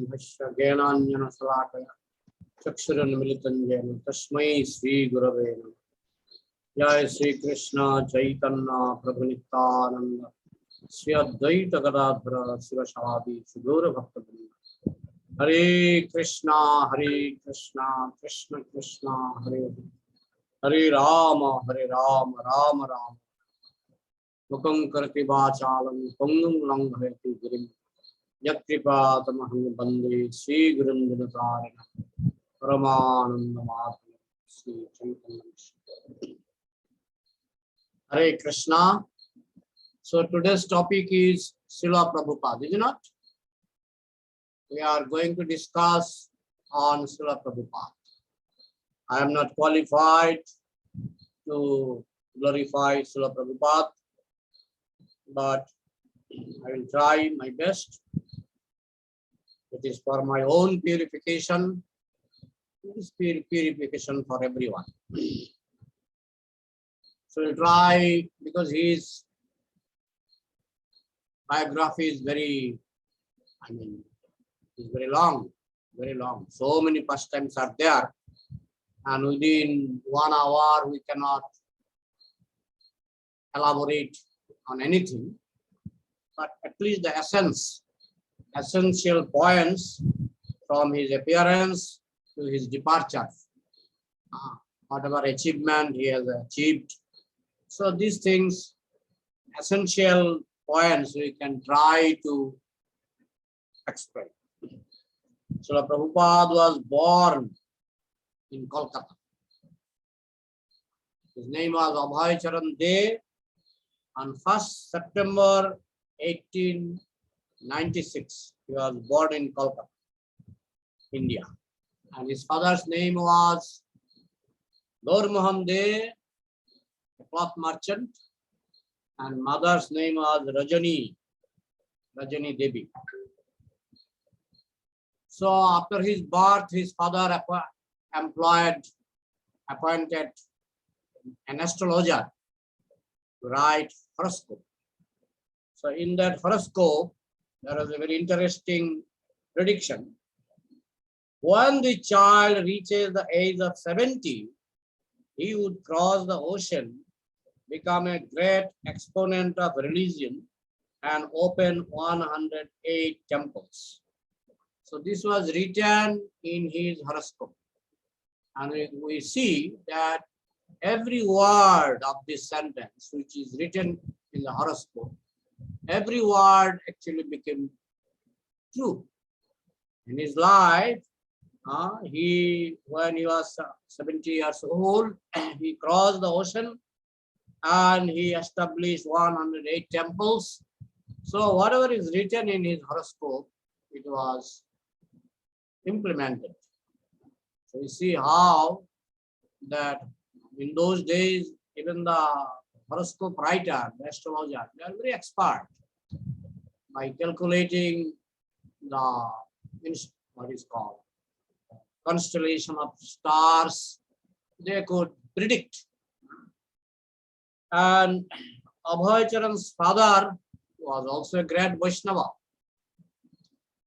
ब्रह्मस्य ज्ञानाञ्जनशलाकया चक्षुरुन्मिलितं येन तस्मै श्रीगुरवे नमः। जय श्री कृष्ण चैतन्य प्रभु नित्यानंद श्री अद्वैत गदाधर शिवशादि सुदूर भक्तवृंद। हरे कृष्णा कृष्ण कृष्ण हरे हरे राम राम राम मुखं करति वाचालं पंगुं लंघयति गिरिं यत्कृपातमहं वन्दे श्रीगुरुं गुणसारिणं परमानन्दमाधवं Shri Chaitanya. Hare Krishna. So today's topic is Srila Prabhupada, is it not? We are going to discuss on Srila Prabhupada. I am not qualified to glorify Srila Prabhupada, but I will try my best. It is for my own purification. It is purification for everyone. So we'll try, because his biography is very, it's very long, very long. So many pastimes are there, and within 1 hour we cannot elaborate on anything. But at least the essential points from his appearance to his departure, whatever achievement he has achieved. So these things, essential points, we can try to explain. Srila Prabhupada was born in Kolkata. His name was Abhay De on 1st September 1896. He was born in Kolkata, India. And his father's name was Gaur Mohan De, a cloth merchant, and mother's name was Rajani Devi. So after his birth, his father appointed an astrologer to write horoscope. So in that horoscope, there was a very interesting prediction. When the child reaches the age of 70, he would cross the ocean, become a great exponent of religion, and open 108 temples. So this was written in his horoscope. And we see that every word of this sentence, which is written in the horoscope, every word actually became true. In his life, when he was 70 years old, he crossed the ocean and he established 108 temples. So whatever is written in his horoscope, it was implemented. So you see how that in those days, even the horoscope writer, the astrologer, they are very expert by calculating the, what is called, constellation of stars. They could predict. And Abhay Charan's father was also a great Vaishnava.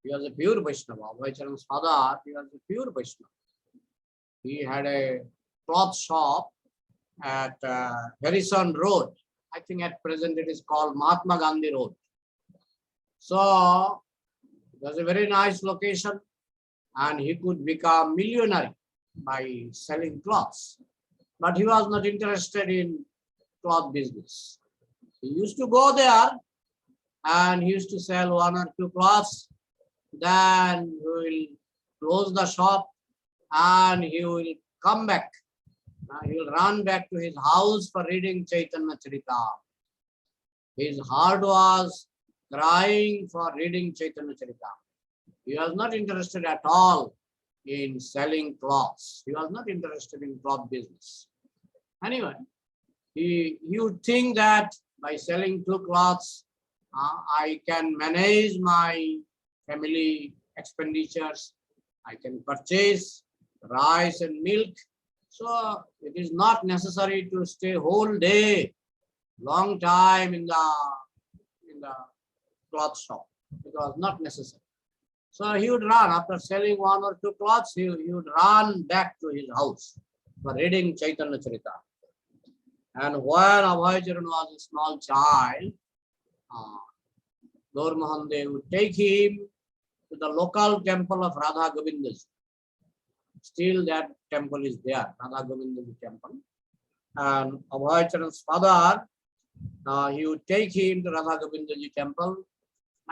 He was a pure Vaishnava. Abhay Charan's father, he was a pure Vaishnava. He had a cloth shop at Harrison Road. I think at present it is called Mahatma Gandhi Road. So it was a very nice location, and he could become millionaire by selling clothes. But he was not interested in cloth business. He used to go there and he used to sell 1 or 2 cloths. Then he will close the shop and he will come back. He will run back to his house for reading Chaitanya Charita. His heart was crying for reading Chaitanya Charita. He was not interested at all in selling cloths. He was not interested in cloth business. Anyway, he would think that by selling 2 cloths, I can manage my family expenditures. I can purchase rice and milk. So it is not necessary to stay whole day, long time in the cloth shop. It was not necessary. So he would run after selling one or two cloths. He would run back to his house for reading Chaitanya Charita. And when Abhayacharan was a small child, Gaur Mohandev would take him to the local temple of Radha Govindaji. Still that temple is there, Radha Govindaji temple. And Abhayacharan's father, he would take him to Radha Govindaji temple.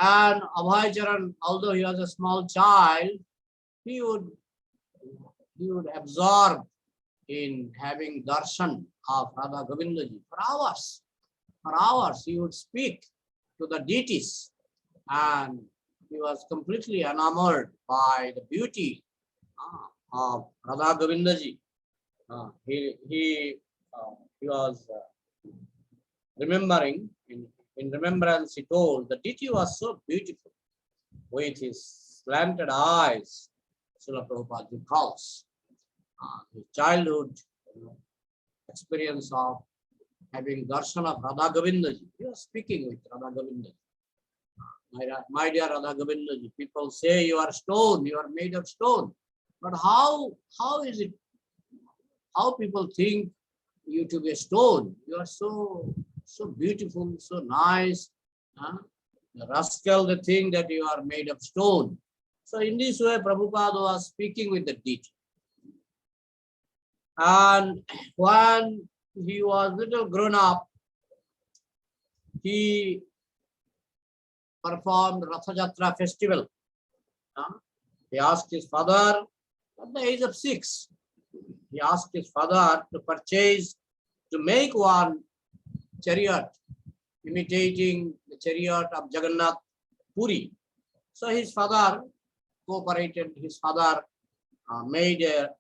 And Abhayacharan, although he was a small child, he would absorb in having darshan of Radha Govindaji for hours. For hours, he would speak to the deities, and he was completely enamored by the beauty of Radha Govindaji. He was remembering, in remembrance, he told the deity was so beautiful with his slanted eyes. Srila Prabhupada recalls his childhood experience of having darshan of Radha Govindaji. He was speaking with Radha Govindaji. My dear Radha Govindaji, people say you are stone, you are made of stone. But how is it? How people think you to be a stone? You are so beautiful, so nice. The rascal, they think that you are made of stone. So in this way, Prabhupada was speaking with the deity. And when he was little grown up, he performed Ratha Jatra festival. He asked his father at the age of 6. He asked his father to make one chariot imitating the chariot of Jagannath Puri. So his father cooperated. His father made a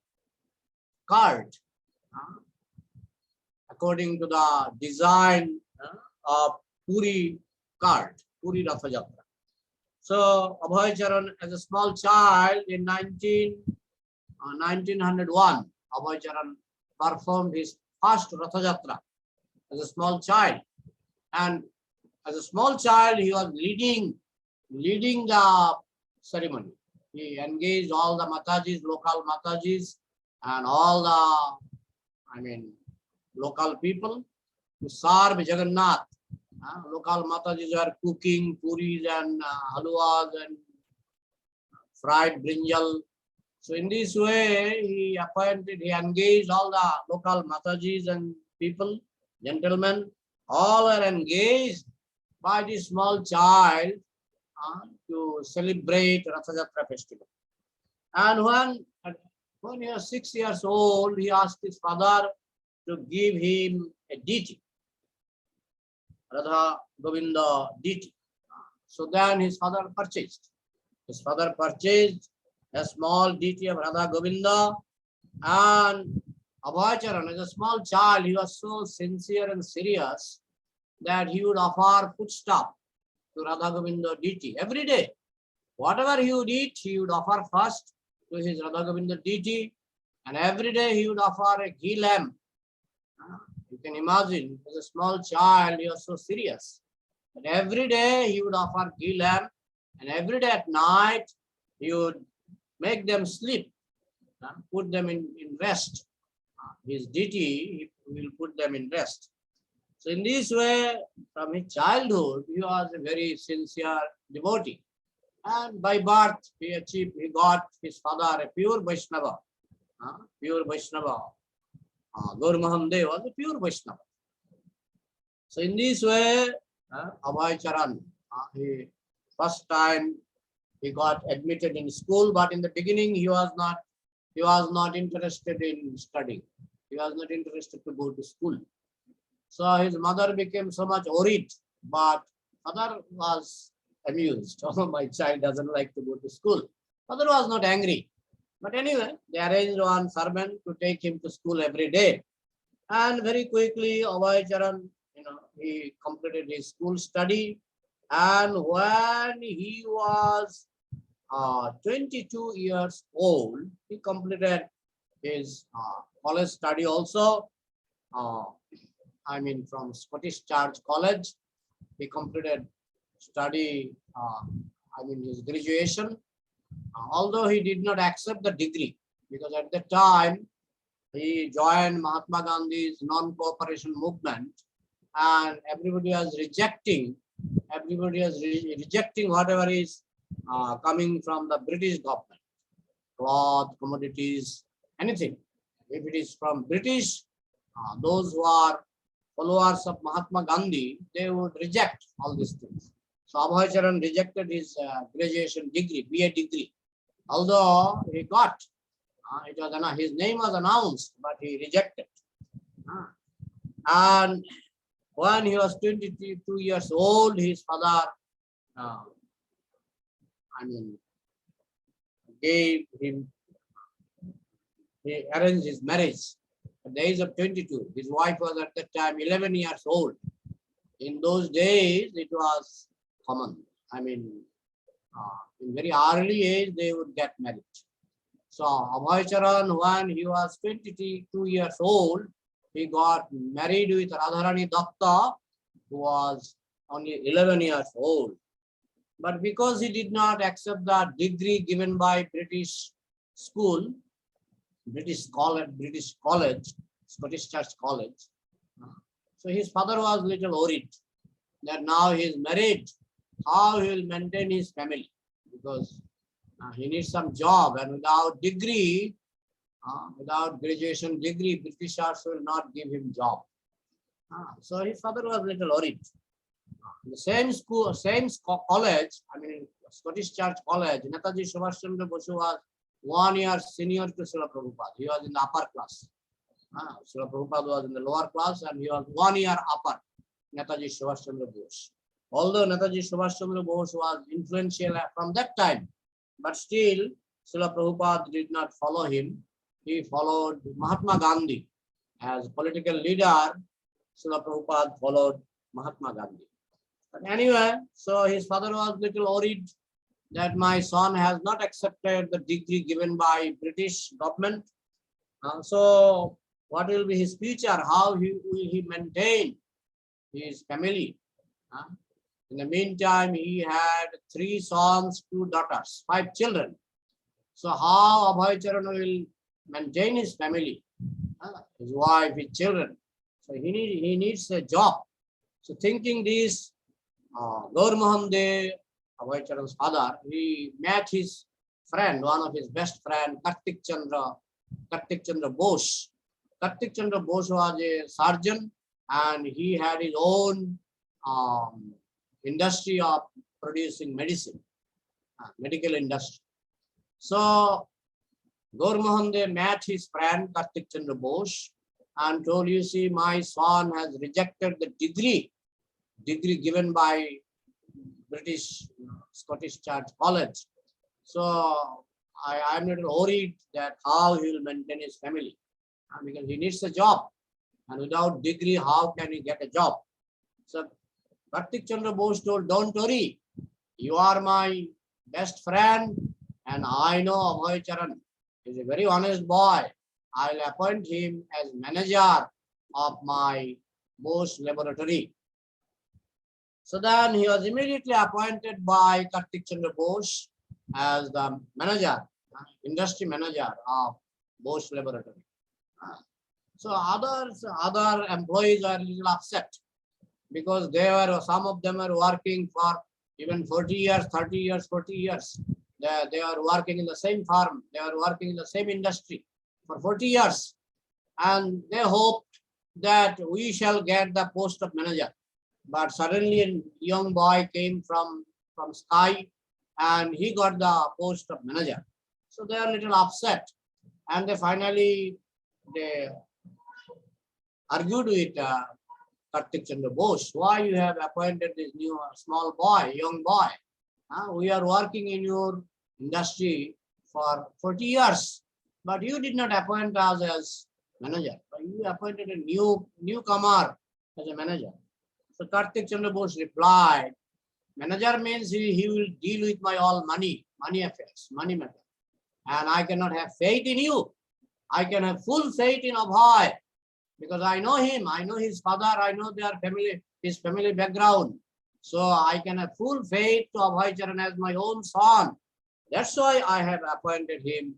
cart according to the design of Puri cart, Puri Ratha Jatra. So Abhayacharan, as a small child in 1901, Abhayacharan performed his first Ratha Jatra as a small child. And as a small child, he was leading the ceremony. He engaged all the Matajis, local Matajis, and all the, local people to serve Jagannath. Local Matajis are cooking puris and halwas and fried brinjal. So in this way, he engaged all the local Matajis and people, gentlemen, all are engaged by this small child to celebrate Ratha Jatra festival. And when he was 6 years old, he asked his father to give him a deity, Radha Govinda deity. So then his father purchased. His father purchased a small deity of Radha Govinda, and Abhayacharan, as a small child, he was so sincere and serious that he would offer foodstuff to Radha Govinda deity every day. Whatever he would eat, he would offer first to his Radha Govinda deity, and every day he would offer a ghee lamp. You can imagine, as a small child, he was so serious. But every day he would offer ghee lamp, and every day at night he would make them sleep, put them in rest. His deity, he will put them in rest. So in this way, from his childhood, he was a very sincere devotee. And by birth, he got his father a pure Vaishnava. Pure Vaishnava. Gaur Mohandev was a pure Vaishnava. So in this way, Abhayacharan, first time he got admitted in school, but in the beginning he was not interested in studying. He was not interested to go to school. So his mother became so much worried, but father was amused. Oh, my child doesn't like to go to school. Father was not angry. But anyway, they arranged one servant to take him to school every day. And very quickly, Abhayacharan, he completed his school study. And when he was 22 years old, he completed his college study also. From Scottish Church College, he completed study, his graduation. although he did not accept the degree, because at the time he joined Mahatma Gandhi's non-cooperation movement, and everybody was rejecting whatever is coming from the British government, cloth, commodities, anything. If it is from British, those who are followers of Mahatma Gandhi, they would reject all these things. So Abhay rejected his graduation degree, BA degree, although he got, his name was announced, but he rejected. And when he was 22 years old, his father, gave him, he arranged his marriage at the age of 22. His wife was at that time 11 years old. In those days, it was common. In very early age, they would get married. So Abhay Charan, when he was 22 years old, he got married with Radharani Datta, who was only 11 years old. But because he did not accept the degree given by British school, British college, Scottish Church College, so his father was little worried that now he is married, how he will maintain his family, because he needs some job, and without degree, without graduation degree, Britishers will not give him job. So his father was little worried. The same school, same college, Scottish Church College, Netaji Subhash Chandra Bose was 1 year senior to Srila Prabhupada. He was in the upper class. Srila Prabhupada was in the lower class, and he was 1 year upper Netaji Subhash Chandra Bose. Although Netaji Subhash Chandra Bose was influential from that time, but still Srila Prabhupada did not follow him. He followed Mahatma Gandhi. As political leader, Srila Prabhupada followed Mahatma Gandhi. But anyway, so his father was little worried that my son has not accepted the degree given by British government. So what will be his future? How will he maintain his family? In the meantime, he had 3 sons, 2 daughters, 5 children. So how Abhay Charan will maintain his family, his wife, his children? So he needs a job. So thinking this, Gaur Mohan De, Abhay Charan's father, he met his friend, one of his best friend, Kartik Chandra Bose. Kartik Chandra Bose was a surgeon, and he had his own industry of producing medicine, medical industry. So Gaur Mohan De met his friend Kartik Chandra Bose and told, you see, my son has rejected the degree given by British Scottish Church College. So I'm a little worried that how he will maintain his family, because he needs a job, and without degree, how can he get a job? So Kartik Chandra Bose told, don't worry, you are my best friend, and I know Abhay Charan is a very honest boy. I'll appoint him as manager of my Bose laboratory. So then he was immediately appointed by Kartik Chandra Bose as the manager, industry manager of Bose laboratory. So other employees are a little upset, because some of them are working for even 40 years, 30 years, 40 years. They are working in the same farm. They are working in the same industry for 40 years. And they hoped that we shall get the post of manager. But suddenly a young boy came from sky, and he got the post of manager. So they are a little upset. And they finally argued with Kartik Chandra Bose, why you have appointed this new small boy, young boy? We are working in your industry for 40 years, but you did not appoint us as manager. You appointed a newcomer as a manager. So Kartik Chandra Bose replied, manager means he will deal with my all money affairs, money matter. And I cannot have faith in you. I can have full faith in Abhay, because I know him, I know his father, I know his family background. So I can have full faith to Abhay Charan as my own son. That's why I have appointed him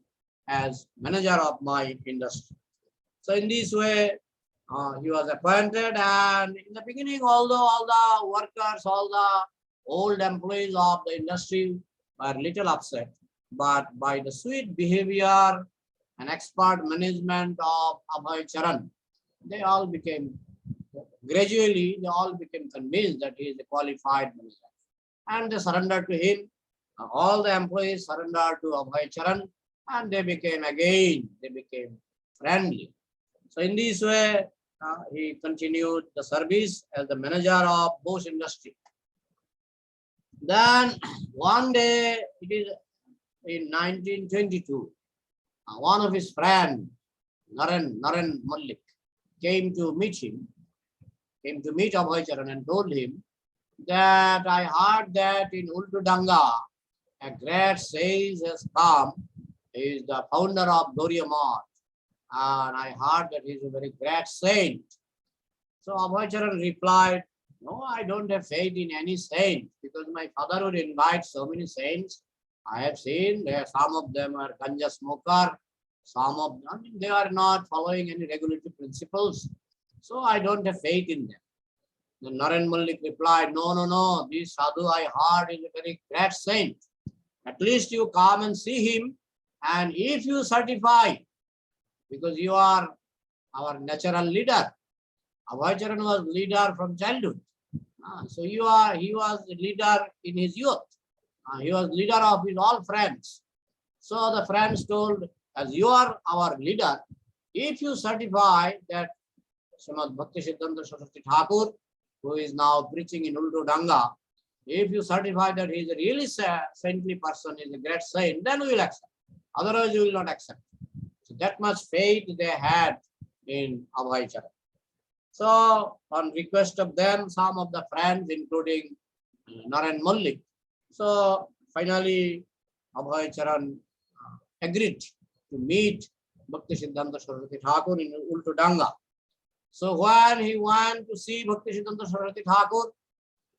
as manager of my industry. So in this way, he was appointed, and in the beginning, although all the workers, all the old employees of the industry were little upset, but by the sweet behavior and expert management of Abhay Charan, they all became, gradually, they all became convinced that he is a qualified manager. And they surrendered to him. All the employees surrendered to Abhay Charan, and they became friendly. So in this way, he continued the service as the manager of Bosch industry. Then one day, it is in 1922, one of his friends, Naren Mallik, came to meet Abhay Charan and told him that I heard that in Ultudanga, a great sage has come. He is the founder of Gauriya Math, and I heard that he is a very great saint. So Abhay Charan replied, no, I don't have faith in any saint, because my father would invite so many saints. I have seen there, some of them are ganja smoker, some of them, they are not following any regulatory principles. So I don't have faith in them. Then Naren Mallik replied, no, this sadhu I heard is a very great saint. At least you come and see him, and if you certify, because you are our natural leader. Abhay Charan was leader from childhood. So he was leader in his youth. He was leader of his all friends. So the friends told, as you are our leader, if you certify that Srimad Bhaktisiddhanta Saraswati Thakur, who is now preaching in Ultudanga, if you certify that he is a really saintly person, is a great saint, then we will accept. Otherwise, we will not accept. So that much faith they had in Abhay Charan. So on request of them, some of the friends, including Naren Mallik, so finally Abhay Charan agreed to meet Bhaktisiddhanta Saraswati Thakur in Ultudanga. So when he went to see Bhaktisiddhanta Saraswati Thakur,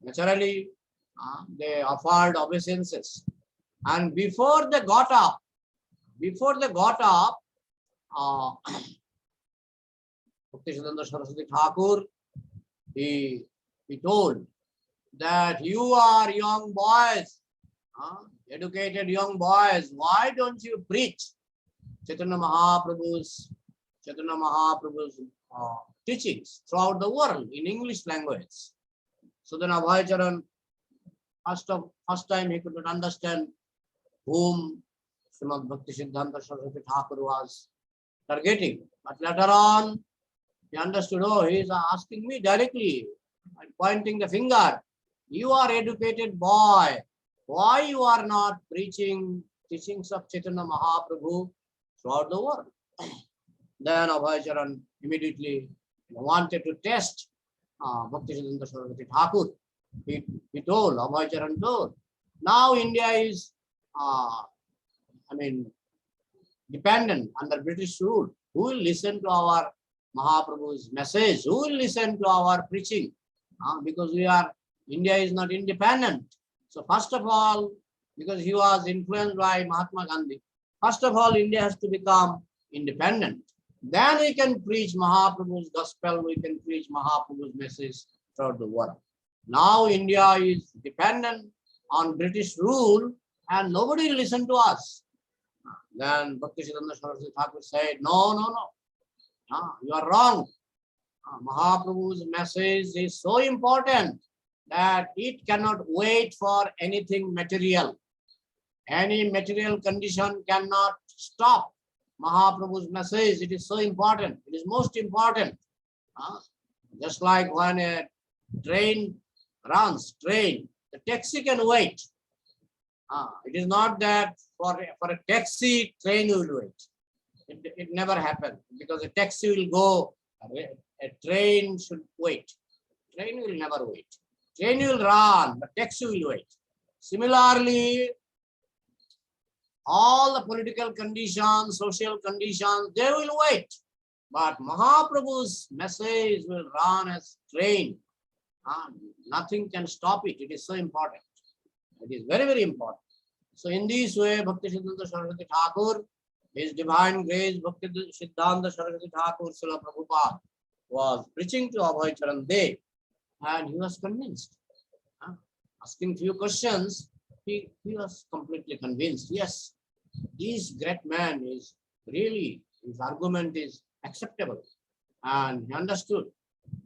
naturally they offered obeisances. And before they got up, Bhaktisiddhanta Saraswati Thakur, he told that you are young boys, educated young boys, why don't you preach Chaitanya Mahaprabhu's teachings throughout the world in English language? So then Abhay Charan, first time he could not understand whom Srimad Bhaktisiddhanta Saraswati Thakur was targeting. But later on, he understood, oh, he is asking me directly and pointing the finger. You are educated boy. Why you are not preaching teachings of Chaitanya Mahaprabhu throughout the world? Then Abhay Charan immediately wanted to test Bhaktisiddhanta Saraswati Thakur. He told, Abhay Charan told, now India is, dependent under British rule. Who will listen to our Mahaprabhu's message? Who will listen to our preaching? Because India is not independent. So first of all, because he was influenced by Mahatma Gandhi, first of all, India has to become independent. Then we can preach Mahaprabhu's gospel, we can preach Mahaprabhu's message throughout the world. Now India is dependent on British rule and nobody will listen to us. Then Bhaktisiddhanta Saraswati Thakur said, no. You are wrong. Mahaprabhu's message is so important that it cannot wait for anything material. Any material condition cannot stop Mahaprabhu's message. It is so important. It is most important. Just like when a train runs, the taxi can wait. It is not that for a taxi, train will wait. It never happens, because a taxi will go, a train should wait. Train will never wait. Train will run, but taxi will wait. Similarly, all the political conditions, social conditions, they will wait. But Mahaprabhu's message will run as train. Nothing can stop it. It is so important. It is very, very important. So in this way, Bhakti Siddhanta Saraswati Thakur, His Divine Grace, Bhakti Siddhanta Saraswati Thakur, Srila Prabhupada, was preaching to Abhay Charan Dev, and he was convinced. Asking few questions, he was completely convinced. Yes, this great man is really, his argument is acceptable. And he understood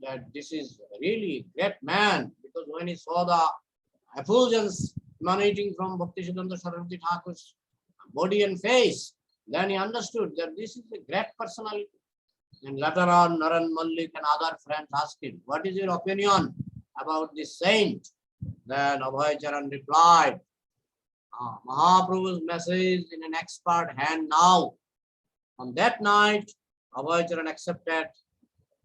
that this is really great man, because when he saw the effulgence emanating from Bhakti Siddhanta Saraswati Thakur's body and face, then he understood that this is a great personality. And later on, Naran Malik and other friends asked him, what is your opinion about this saint? Then Abhay Charan replied, Mahaprabhu's message in an expert hand now. On that night, Abhay Charan accepted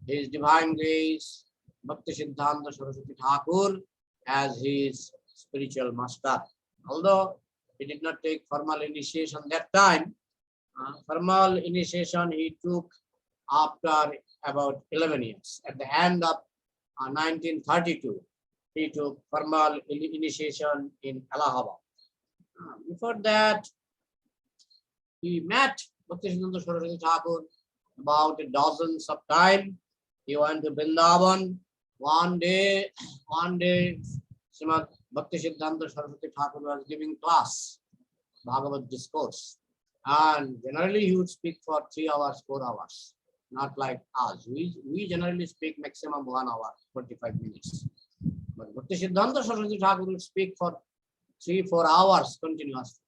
His Divine Grace, Bhakti Siddhanta Saraswati Thakur, as his spiritual master. Although he did not take formal initiation that time, formal initiation he took after about 11 years. At the end of 1932, he took formal initiation in Allahabad. Before that, he met Bhakti Siddhanta Saraswati Thakur about a dozens of times. He went to Vrindavan. One day, Srimad Bhakti Siddhanta Saraswati Thakur was giving class, Bhagavad discourse. And generally he would speak for 3 hours, 4 hours, not like us. We generally speak maximum 1 hour, 45 minutes. But Bhakti Siddhanta Saraswati Thakur would speak for 3-4 hours continuously.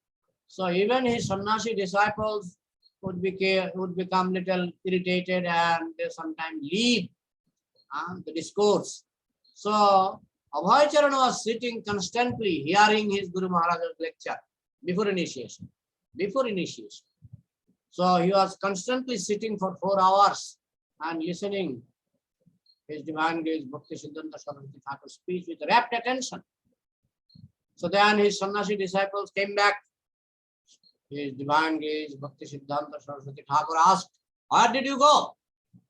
So even his sannyasi disciples would become little irritated, and they sometimes leave the discourse. So Abhay Charan was sitting constantly hearing his Guru Maharaj's lecture before initiation. So he was constantly sitting for 4 hours and listening His Divine Grace Bhakti Siddhanta Saraswati Thakur's speech with rapt attention. So then his sannyasi disciples came back. His Divine Grace Bhakti Siddhanta Saraswati Thakur asked, where did you go?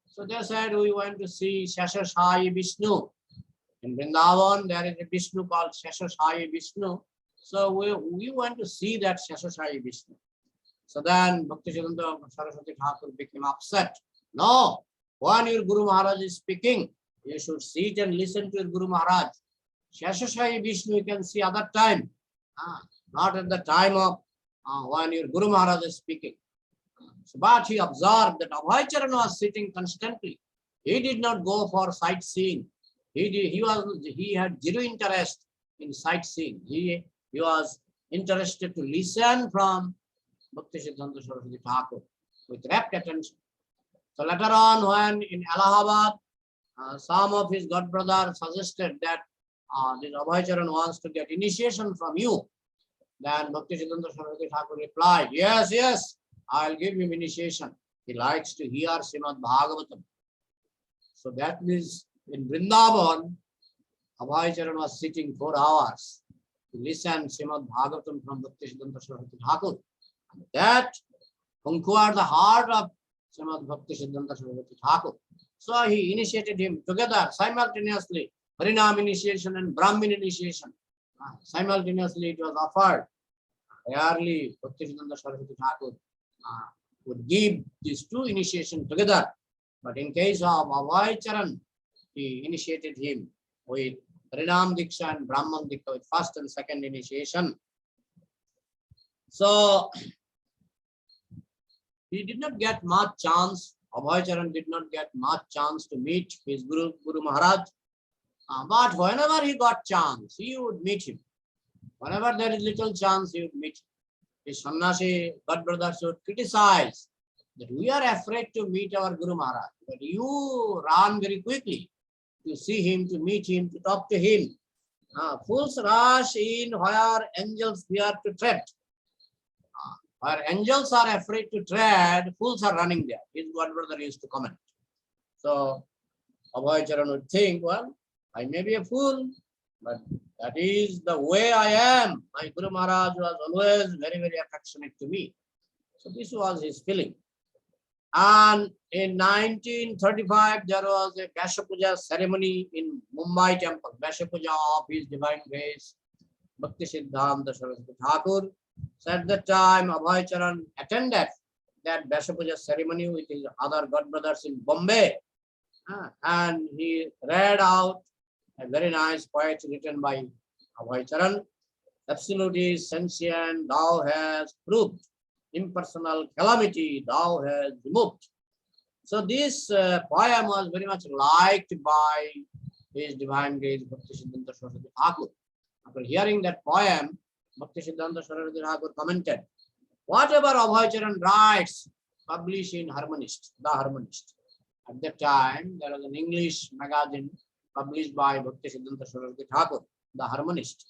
So they said, we went to see Sheshashayi Vishnu. In Vrindavan, there is a Vishnu called Sheshashayi Vishnu. So we went to see that Sheshashayi Vishnu. So then Bhakti Siddhanta Saraswati Thakur became upset. No, when your Guru Maharaj is speaking, you should sit and listen to your Guru Maharaj. Sheshashayi Vishnu you can see other time, not at the time of when your Guru Maharaj is speaking. So, but he observed that Abhay Charan was sitting constantly. He did not go for sightseeing. He had zero interest in sightseeing. He was interested to listen from Bhakti Siddhanta Saraswati Thakur with rapt attention. So later on, when in Allahabad, some of his god brothers suggested that this Abhay Charan wants to get initiation from you, then Bhakti Siddhanta Saraswati Thakur replied, yes, I'll give him initiation. He likes to hear Srimad Bhagavatam. So that means in Vrindavan, Abhay Charan was sitting 4 hours to listen Srimad Bhagavatam from Bhakti Siddhanta Saraswati Thakur. And that conquered the heart of Srimad Bhakti Siddhanta Saraswati Thakur. So he initiated him together simultaneously, Harinam initiation and Brahmin initiation. Simultaneously it was offered. Rarely Bhakti Siddhanta Saraswati Thakur would give these two initiations together. But in case of Abhay Charan, he initiated him with Harinam Diksha and Brahman Diksha with first and second initiation. So he did not get much chance. Abhay Charan did not get much chance to meet his Guru Maharaj. But whenever he got chance, he would meet him. Whenever there is little chance, he would meet him. His sannyasi god brothers would criticize that we are afraid to meet our Guru Maharaj. But you run very quickly to see him, to meet him, to talk to him. Fools rush in where angels fear to tread. Where angels are afraid to tread, fools are running there. His god brother used to comment. So Abhay Charan would think, well, I may be a fool, but that is the way I am. My Guru Maharaj was always very, very affectionate to me. So this was his feeling. And in 1935, there was a Vyasa Puja ceremony in Mumbai temple. Vyasa Puja of His Divine Grace, Bhakti Siddhanta Saraswati Thakur. So at that time, Abhay Charan attended that Vasapuja ceremony with his other god brothers in Bombay. And he read out a very nice poetry written by Abhay Charan. Absolutely sentient, thou hast proved. Impersonal calamity, thou hast removed. So this poem was very much liked by His Divine Grace Bhaktisiddhanta Saraswati Thakur. After hearing that poem, Bhaktisiddhanta Saraswati Thakur commented, whatever Abhay Charan writes, publish in Harmonist, The Harmonist. At that time, there was an English magazine published by Bhaktisiddhanta Saraswati Thakur, The Harmonist.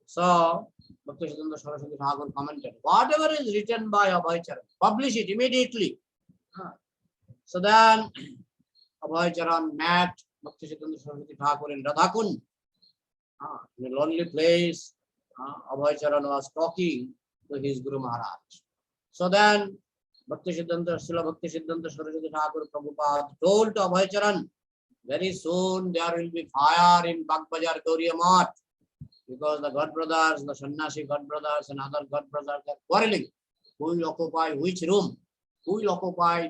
So, Bhaktisiddhanta Saraswati Thakur commented, whatever is written by Abhay Charan, publish it immediately. So then, Abhay Charan met Bhaktisiddhanta Saraswati Thakur in Radhakund. In a lonely place, Abhay Charan was talking to his Guru Maharaj. So then, Srila Bhaktisiddhanta Saraswati Thakur Prabhupada told to Abhay Charan, very soon there will be fire in Bagbajar Gauriya Math, because the god brothers, the Sannyasi god brothers and other god brothers are quarreling. Who will occupy which room? Who will occupy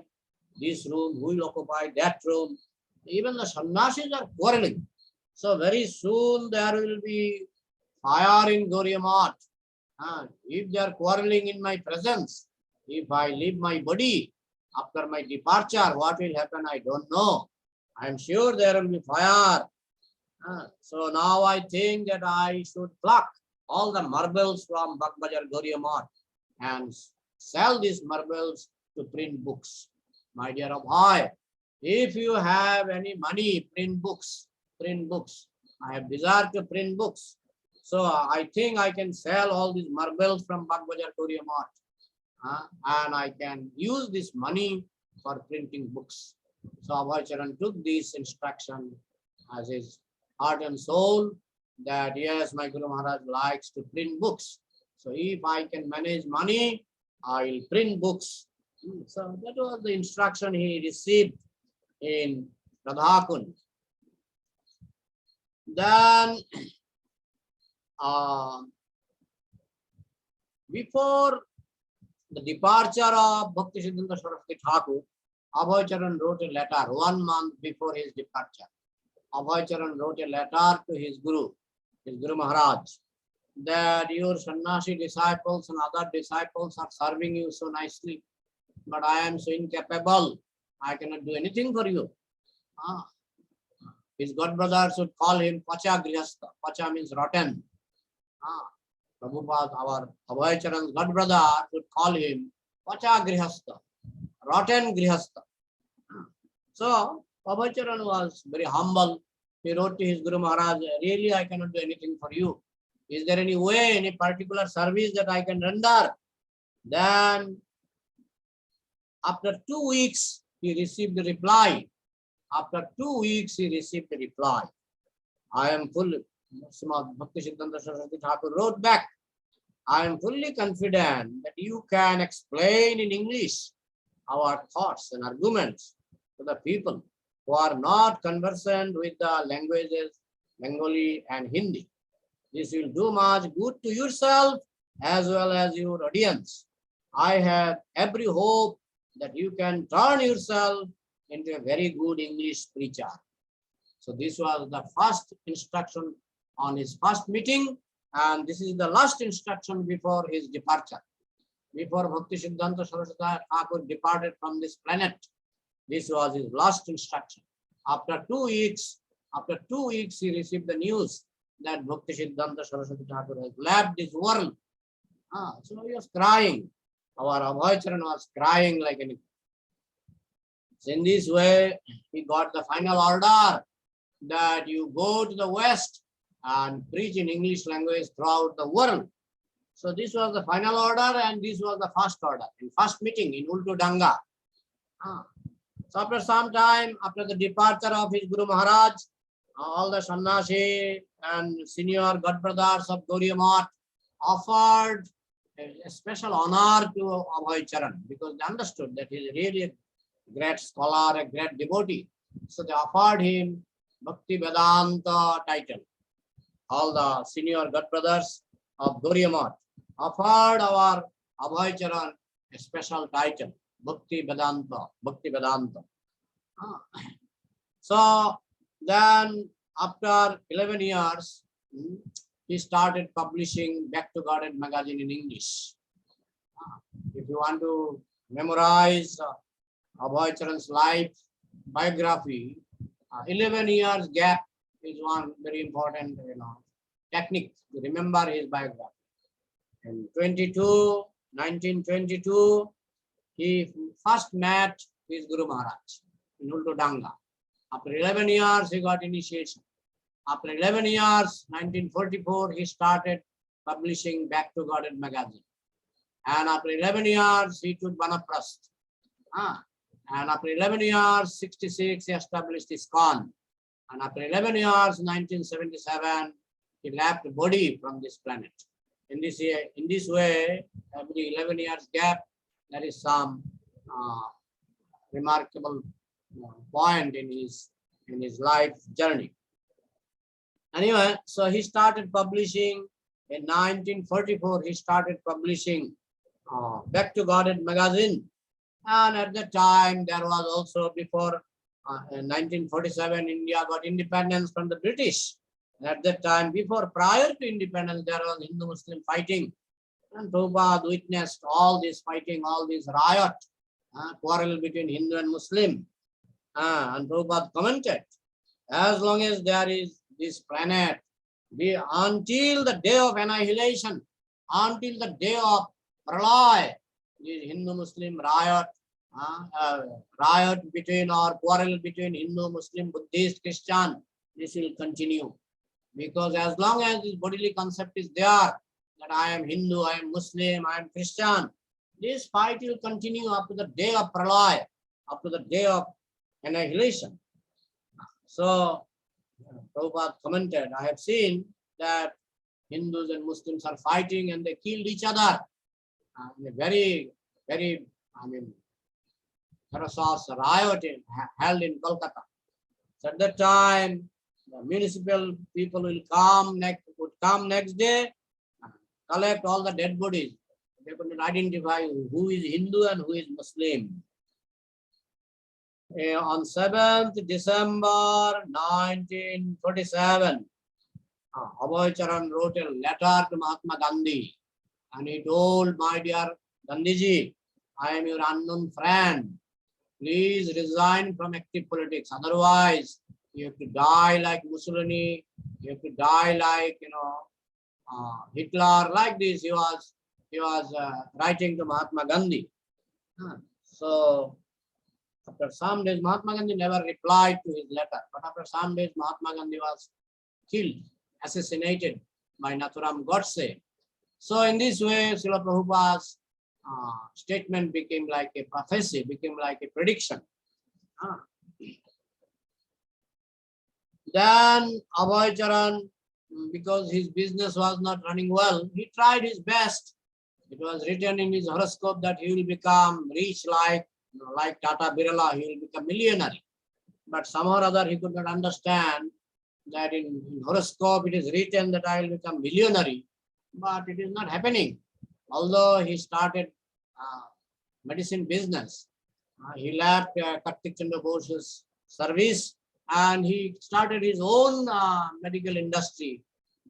this room? Who will occupy that room? Even the Sannyasis are quarreling. So very soon there will be fire in Gauriya Math. If they are quarreling in my presence, if I leave my body after my departure, what will happen? I don't know. I am sure there will be fire. So now I think that I should pluck all the marbles from Bagbajar Gauriya Math and sell these marbles to print books. My dear Abhay, if you have any money, print books. I have desire to print books. So I think I can sell all these marbles from Bagbajar Gauriya Math. And I can use this money for printing books. So Abhay Charan took this instruction as his heart and soul, that yes, my Guru Maharaj likes to print books. So if I can manage money, I will print books. So that was the instruction he received in Radhakund. Then before the departure of Bhaktisiddhanta Saraswati Thakur, Abhay Charan wrote a letter 1 month before his departure. Abhay Charan wrote a letter to his Guru Maharaj, that your Sannyasi disciples and other disciples are serving you so nicely, but I am so incapable. I cannot do anything for you. His god brothers would call him Pacha Grihastha. Pacha means rotten. Prabhupada, our Abhay Charan's god brother, would call him Pacha Grihastha, rotten Grihastha. So Abhay Charan was very humble. He wrote to his Guru Maharaj, really I cannot do anything for you. Is there any way, any particular service that I can render? Then after 2 weeks, he received the reply. After 2 weeks, he received the reply. I am fully, Bhaktisiddhanta Saraswati Thakur wrote back, I am fully confident that you can explain in English our thoughts and arguments to the people who are not conversant with the languages Bengali and Hindi. This will do much good to yourself as well as your audience. I have every hope that you can turn yourself into a very good English preacher. So this was the first instruction on his first meeting, and this is the last instruction before his departure. Before Bhaktisiddhanta Saraswati Thakur departed from this planet, this was his last instruction. After 2 weeks, he received the news that Bhaktisiddhanta Saraswati Thakur has left this world. So he was crying. Our Abhay Charan was crying like anything. So in this way, he got the final order that you go to the West and preach in English language throughout the world. So this was the final order, and this was the first order, in first meeting in Ultu Danga. So after some time, after the departure of his Guru Maharaj, all the Sannyasi and senior god brothers of Gauriya Math offered a special honor to Abhay Charan, because they understood that he is really a great scholar, a great devotee. So they offered him Bhaktivedanta title. All the senior god brothers of Gauriya Math offered our Abhaycharan a special title, Bhaktivedanta. So then after 11 years, he started publishing Back to Garden magazine in English. If you want to memorize Abhaycharan's life biography, 11 years gap is one very important technique to remember his biography. In 1922, he first met his Guru Maharaj in Ultodanga. After 11 years, he got initiation. After 11 years, 1944, he started publishing Back to Garden magazine. And after 11 years, he took Vanaprasth. And after 11 years, 66, he established ISKCON. And after 11 years, 1977, he left the body from this planet. In this way, every 11 years gap, there is some remarkable point in his life journey. Anyway, so he started publishing in 1944. He started publishing Back to Garden magazine, and at that time there was also before in 1947 India got independence from the British. At that time, prior to independence, there was Hindu-Muslim fighting, and Prabhupada witnessed all this fighting, all this riot, quarrel between Hindu and Muslim. And Prabhupada commented, as long as there is this planet, until the day of annihilation, until the day of Pralay, this Hindu-Muslim riot, between or quarrel between Hindu, Muslim, Buddhist, Christian, this will continue. Because as long as this bodily concept is there, that I am Hindu, I am Muslim, I am Christian, this fight will continue up to the day of Pralay, up to the day of annihilation. So, Prabhupada commented, I have seen that Hindus and Muslims are fighting and they killed each other. Very, ferocious riot held in Kolkata. So at that time, the municipal people would come next day, collect all the dead bodies. They could identify who is Hindu and who is Muslim. On 7th December 1947, Abhaycharan wrote a letter to Mahatma Gandhi, and he told, my dear Gandhiji, I am your unknown friend. Please resign from active politics. Otherwise, you have to die like Mussolini. You have to die like Hitler. Like this, he was writing to Mahatma Gandhi. So after some days, Mahatma Gandhi never replied to his letter. But after some days, Mahatma Gandhi was killed, assassinated by Nathuram Godse. So in this way, Srila Prabhupada's statement became like a prophecy, became like a prediction. Then Abhaycharan, because his business was not running well, he tried his best. It was written in his horoscope that he will become rich like Tata Birla, he will become millionaire. But somehow or other he could not understand that in horoscope it is written that I will become millionaire, but it is not happening. Although he started medicine business, he left Kartik Chandra Bose's service and he started his own medical industry.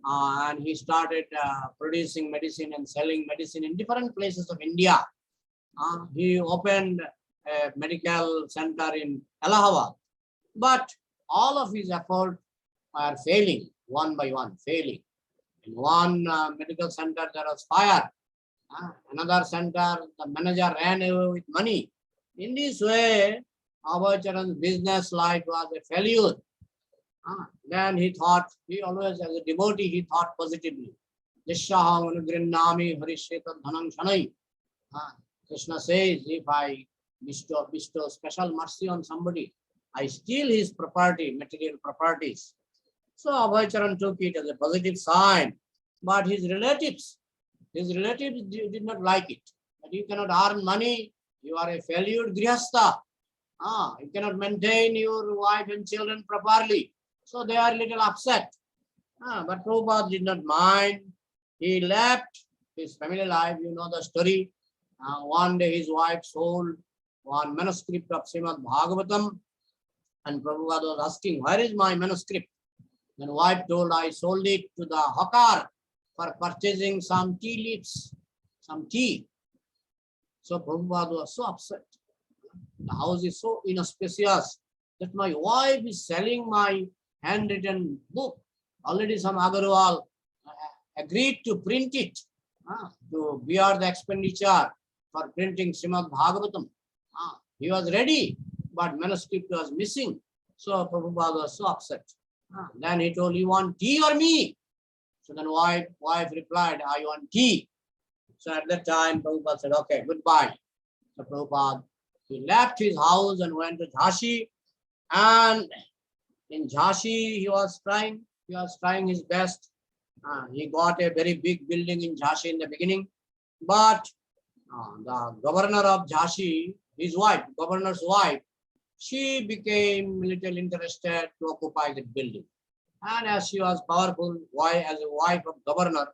And he started producing medicine and selling medicine in different places of India. He opened a medical center in Allahabad. But all of his efforts are failing, one by one, failing. In one medical center, there was fire. Another center, the manager ran away with money. In this way, Abhaycharan's business life was a failure. Then he thought, he always as a devotee, he thought positively. Krishna says, if I bestow special mercy on somebody, I steal his property, material properties. So Abhaycharan took it as a positive sign. But his relatives did not like it. But you cannot earn money, you are a failure grihastha. You cannot maintain your wife and children properly. So they are a little upset. But Prabhupada did not mind. He left his family life, you know the story. One day his wife sold one manuscript of Srimad Bhagavatam, and Prabhupada was asking, where is my manuscript? Then wife told, I sold it to the hawker for purchasing some tea leaves, some tea. So Prabhupada was so upset. The house is so inauspicious that my wife is selling my handwritten book. Already some Agarwal agreed to print it, to bear the expenditure for printing Srimad Bhagavatam. He was ready, but manuscript was missing. So Prabhupada was so upset. Then he told, you want tea or me? So then wife replied, I want tea. So at that time, Prabhupada said, okay, goodbye. So Prabhupada, he left his house and went to Jhansi. And in Jhansi, he was trying his best. He got a very big building in Jhansi in the beginning. But the governor of Jhansi, his wife, governor's wife, she became a little interested to occupy the building. And as she was powerful, as a wife of governor,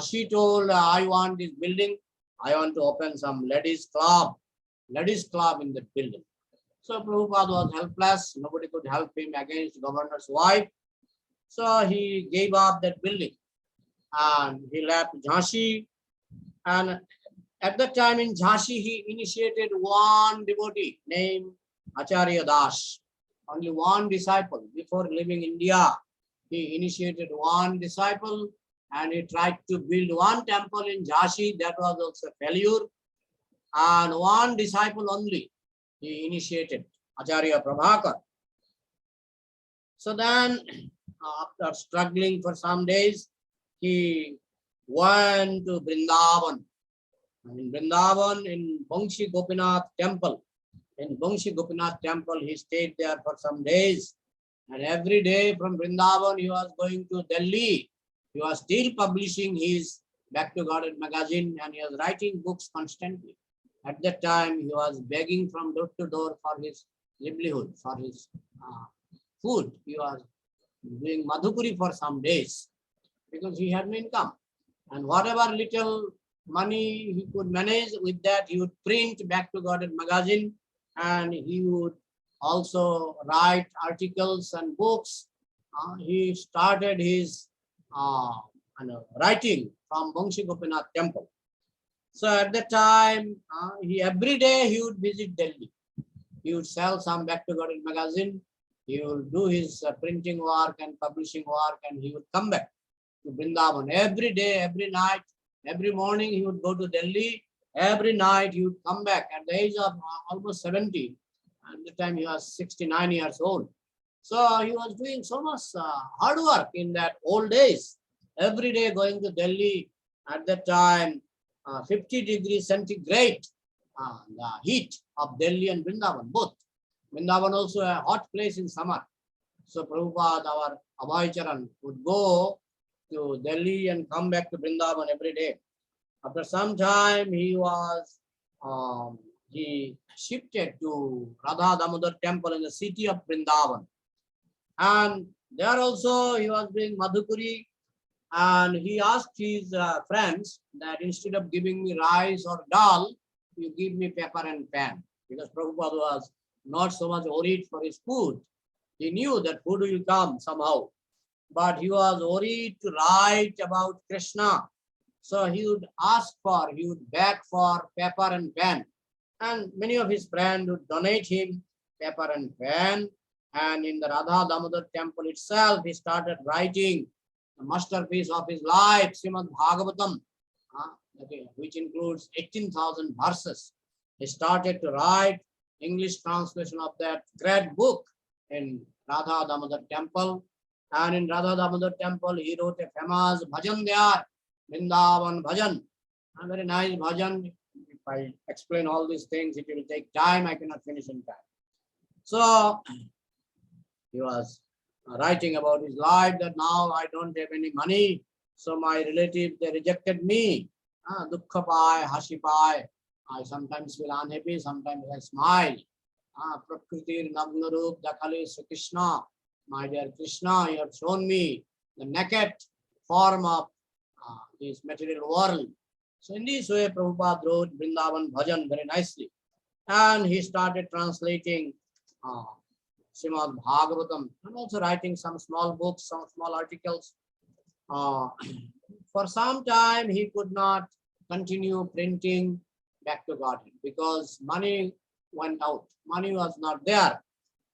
she told, I want this building. I want to open some ladies club in the building. So Prabhupada was helpless. Nobody could help him against governor's wife. So he gave up that building and he left Jhansi. And at that time in Jhansi, he initiated one devotee named Acharya Das. Only one disciple. Before leaving India, he initiated one disciple and he tried to build one temple in Jhansi. That was also a failure. And one disciple only he initiated, Acharya Prabhakar. So then, after struggling for some days, he went to Vrindavan. In Vrindavan, in Bangshi Gopinath temple. In Bangshi Gopinath temple, he stayed there for some days. And every day from Vrindavan, he was going to Delhi. He was still publishing his Back to Godhead magazine and he was writing books constantly. At that time, he was begging from door to door for his livelihood, for his food. He was doing madhukuri for some days because he had no income. And whatever little money he could manage, with that he would print Back to Godhead magazine and he would also write articles and books. He started his writing from Bangshi Gopinath temple. So at that time, every day he would visit Delhi. He would sell some Back to Godhead magazine. He would do his printing work and publishing work, and he would come back to Vrindavan every day, every night, every morning. He would go to Delhi. Every night he would come back at the age of almost 70. At the time he was 69 years old. So he was doing so much hard work in that old days. Every day going to Delhi. At that time, 50 degrees centigrade, the heat of Delhi and Vrindavan, both. Vrindavan also a hot place in summer. So Prabhupada, our Abhay would go to Delhi and come back to Vrindavan every day. After some time, he shifted to Radha Damodar temple in the city of Vrindavan. And there also he was doing madhukuri. And he asked his friends that instead of giving me rice or dal, you give me paper and pen. Because Prabhupada was not so much worried for his food. He knew that food will come somehow. But he was worried to write about Krishna. So he would beg for paper and pen. And many of his friends would donate him paper and pen. And in the Radha Damodar temple itself, he started writing the masterpiece of his life, Srimad Bhagavatam, which includes 18,000 verses. He started to write English translation of that great book in Radha Damodar temple. And in Radha Damodar temple, he wrote a famous bhajan there, Vrindavan bhajan. A very nice bhajan. If I explain all these things, it will take time. I cannot finish in time. So he was writing about his life that now I don't have any money. So my relatives, they rejected me. Dukkha pai, hashi pai. I sometimes feel unhappy, sometimes I smile. Prakriti Nagnarup Dakali Sri Krishna. My dear Krishna, you have shown me the naked form of this material world. So in this way, Prabhupada wrote Vrindavan Bhajan very nicely. And he started translating Srimad Bhagavatam and also writing some small books, some small articles. For some time, he could not continue printing Back to Godhead because money went out. Money was not there.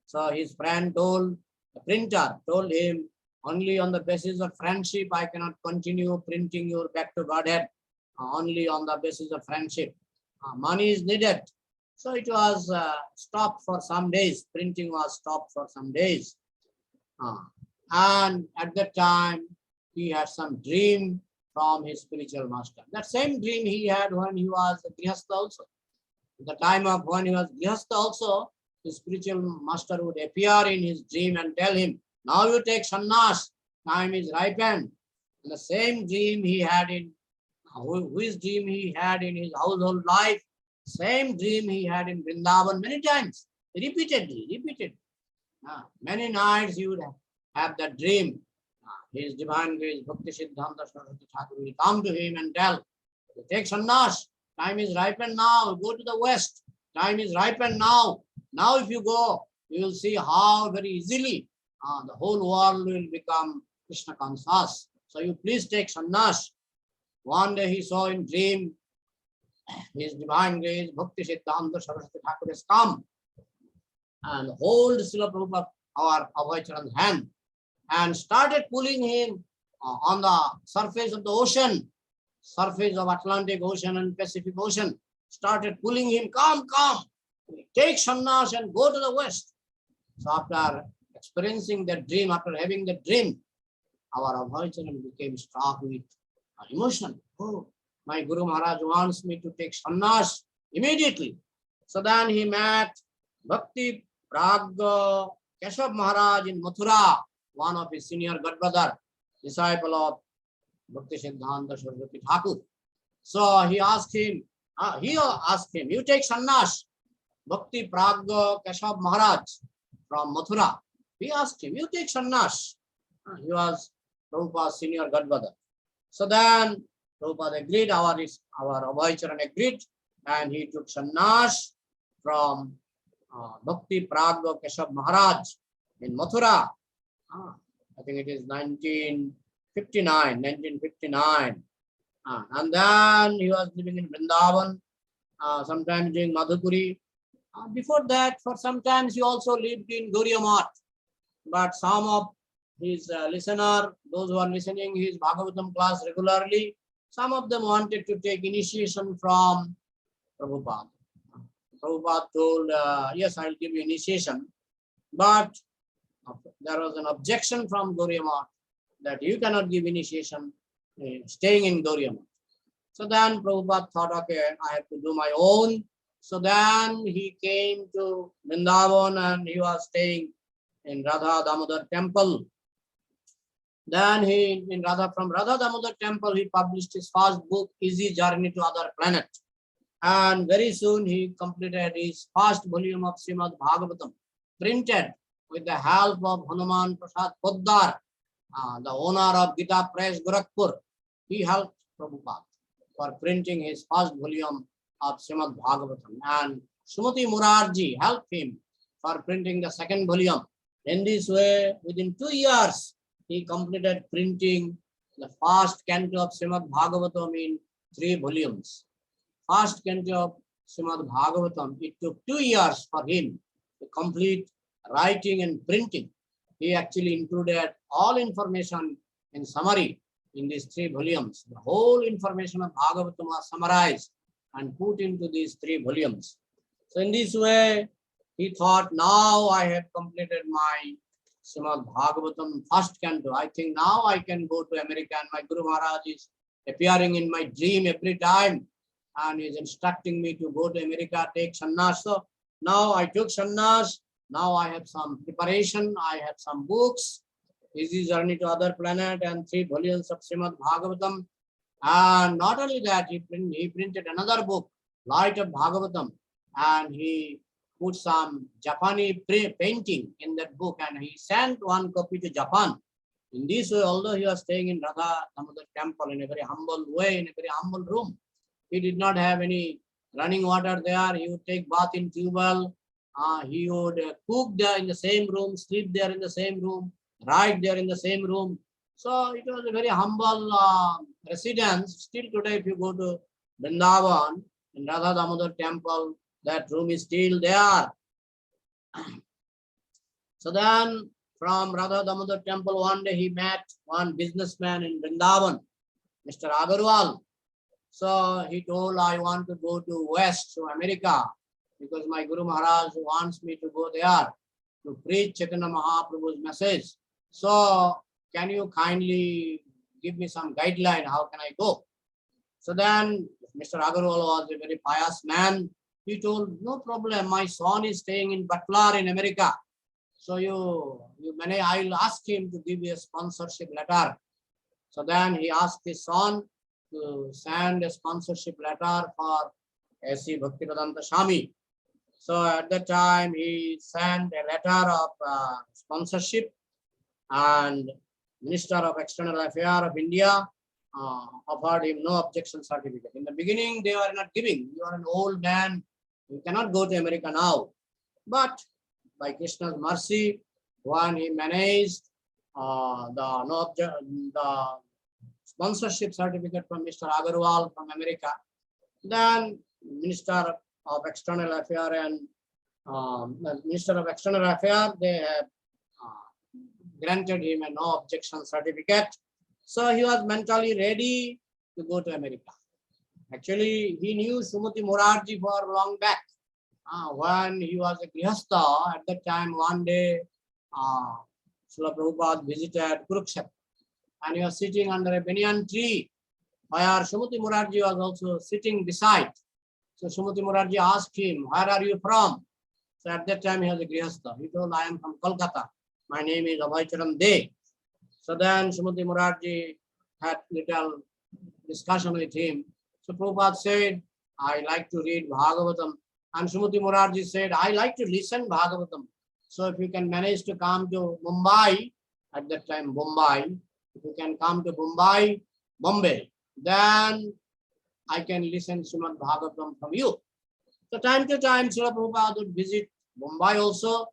So his friend told, the printer told him, only on the basis of friendship, I cannot continue printing your Back to Godhead. Only on the basis of friendship. Money is needed. So it was stopped for some days. Printing was stopped for some days. And at that time, he had some dream from his spiritual master. That same dream he had when he was a Grihastha also. At the time of when he was Grihastha also, his spiritual master would appear in his dream and tell him, now you take sannyas, time is ripened. And the same dream he had in, which dream he had in his household life, same dream he had in Vrindavan many times, repeatedly. Many nights he would have that dream. His divine grace, Bhakti Siddhanta Saraswati Thakur will come to him and tell, take sannyas, time is ripened now, go to the west, time is ripened now. Now if you go, you will see how very easily the whole world will become Krishna conscious. So you please take sannyas. One day he saw in dream, his divine grace, Bhakti Siddhanta Saraswati Thakur has come and hold Srila Prabhupada, our Abhay hand, and started pulling him on the surface of the ocean, surface of Atlantic Ocean and Pacific Ocean, started pulling him, come, take sannyas and go to the west. So after experiencing that dream, after having that dream, our Abhay became struck with emotion. Oh, my Guru Maharaj wants me to take sannyas immediately. So then he met Bhakti Pragya Keshav Maharaj in Mathura, one of his senior godbrother, disciple of Bhakti Siddhanta Saraswati Thakur. So he asked him, you take sannyas. Bhakti Pragya Keshav Maharaj from Mathura. He asked him, you take sannyas. He was Prabhupada's senior godbrother. So then Prabhupada agreed, our Abhay agreed, and he took sannyas from Bhakti Pragya Keshav Maharaj in Mathura. I think it is 1959. And then he was living in Vrindavan, sometimes doing Madhupuri. Before that, for some times he also lived in Gauriya Math. But some of his listener, those who are listening his Bhagavatam class regularly, some of them wanted to take initiation from Prabhupada. Prabhupada told, yes, I will give you initiation. But there was an objection from Gauriya Math that you cannot give initiation staying in Gauriya Math. So then Prabhupada thought, okay, I have to do my own. So then he came to Vrindavan and he was staying in Radha Damodar temple. Then from Radha Damodar temple, he published his first book, Easy Journey to Other Planet. And very soon he completed his first volume of Srimad Bhagavatam, printed with the help of Hanuman Prasad Poddar, the owner of Gita Press, Gorakhpur. He helped Prabhupada for printing his first volume of Srimad Bhagavatam. And Sumati Murarji helped him for printing the second volume. In this way, within 2 years, he completed printing the first canto of Srimad Bhagavatam in 3 volumes. First canto of Srimad Bhagavatam, it took 2 years for him to complete writing and printing. He actually included all information in summary in these 3 volumes. The whole information of Bhagavatam was summarized and put into these 3 volumes. So in this way, he thought, now I have completed my Srimad Bhagavatam first canto. I think now I can go to America, and my Guru Maharaj is appearing in my dream every time and is instructing me to go to America, take sannyas. So now I took sannyas. Now I have some preparation. I have some books, Easy Journey to Other Planet and 3 volumes of Srimad Bhagavatam. And not only that, he printed another book, Light of Bhagavatam, and he put some Japanese painting in that book, and he sent 1 copy to Japan. In this way, although he was staying in Radha Damodar temple in a very humble way, in a very humble room, he did not have any running water there. He would take bath in tubewell. He would cook there in the same room, sleep there in the same room, write there in the same room. So it was a very humble residence. Still today, if you go to Vrindavan, in Radha Damodar temple, that room is still there. So then, from Radha Damodar temple, one day he met one businessman in Vrindavan, Mr. Agarwal. So he told, I want to go to West, to America, because my Guru Maharaj wants me to go there to preach Chaitanya Mahaprabhu's message. So can you kindly give me some guideline? How can I go? So then Mr. Agarwal was a very pious man. He told, no problem. My son is staying in Butler in America. So I'll ask him to give you a sponsorship letter. So then he asked his son to send a sponsorship letter for A.C. Bhaktivedanta Swami. So at that time he sent a letter of sponsorship, and Minister of External Affairs of India offered him no objection certificate. In the beginning, they were not giving. You are an old man. You cannot go to America now. But by Krishna's mercy, when he managed the sponsorship certificate from Mr. Agarwal from America, then Minister of External Affairs and Minister of External Affairs, they have granted him a no objection certificate. So he was mentally ready to go to America. Actually, he knew Srimati Morarji for long back. When he was a Grihastha, at that time, one day, Srila Prabhupada visited Kurukshetra, and he was sitting under a banyan tree, where Srimati Morarji was also sitting beside. So Srimati Morarji asked him, where are you from? So at that time, he was a Grihastha. He told, I am from Kolkata. My name is Abhaycharan De. So then Srimati Morarji had little discussion with him. So Prabhupada said, I like to read Bhagavatam. And Srimati Morarji said, I like to listen Bhagavatam. So if you can manage to come to Mumbai, at that time Mumbai, if you can come to Bombay, then I can listen Srimad Bhagavatam from you. So time to time, Srila Prabhupada would visit Mumbai also,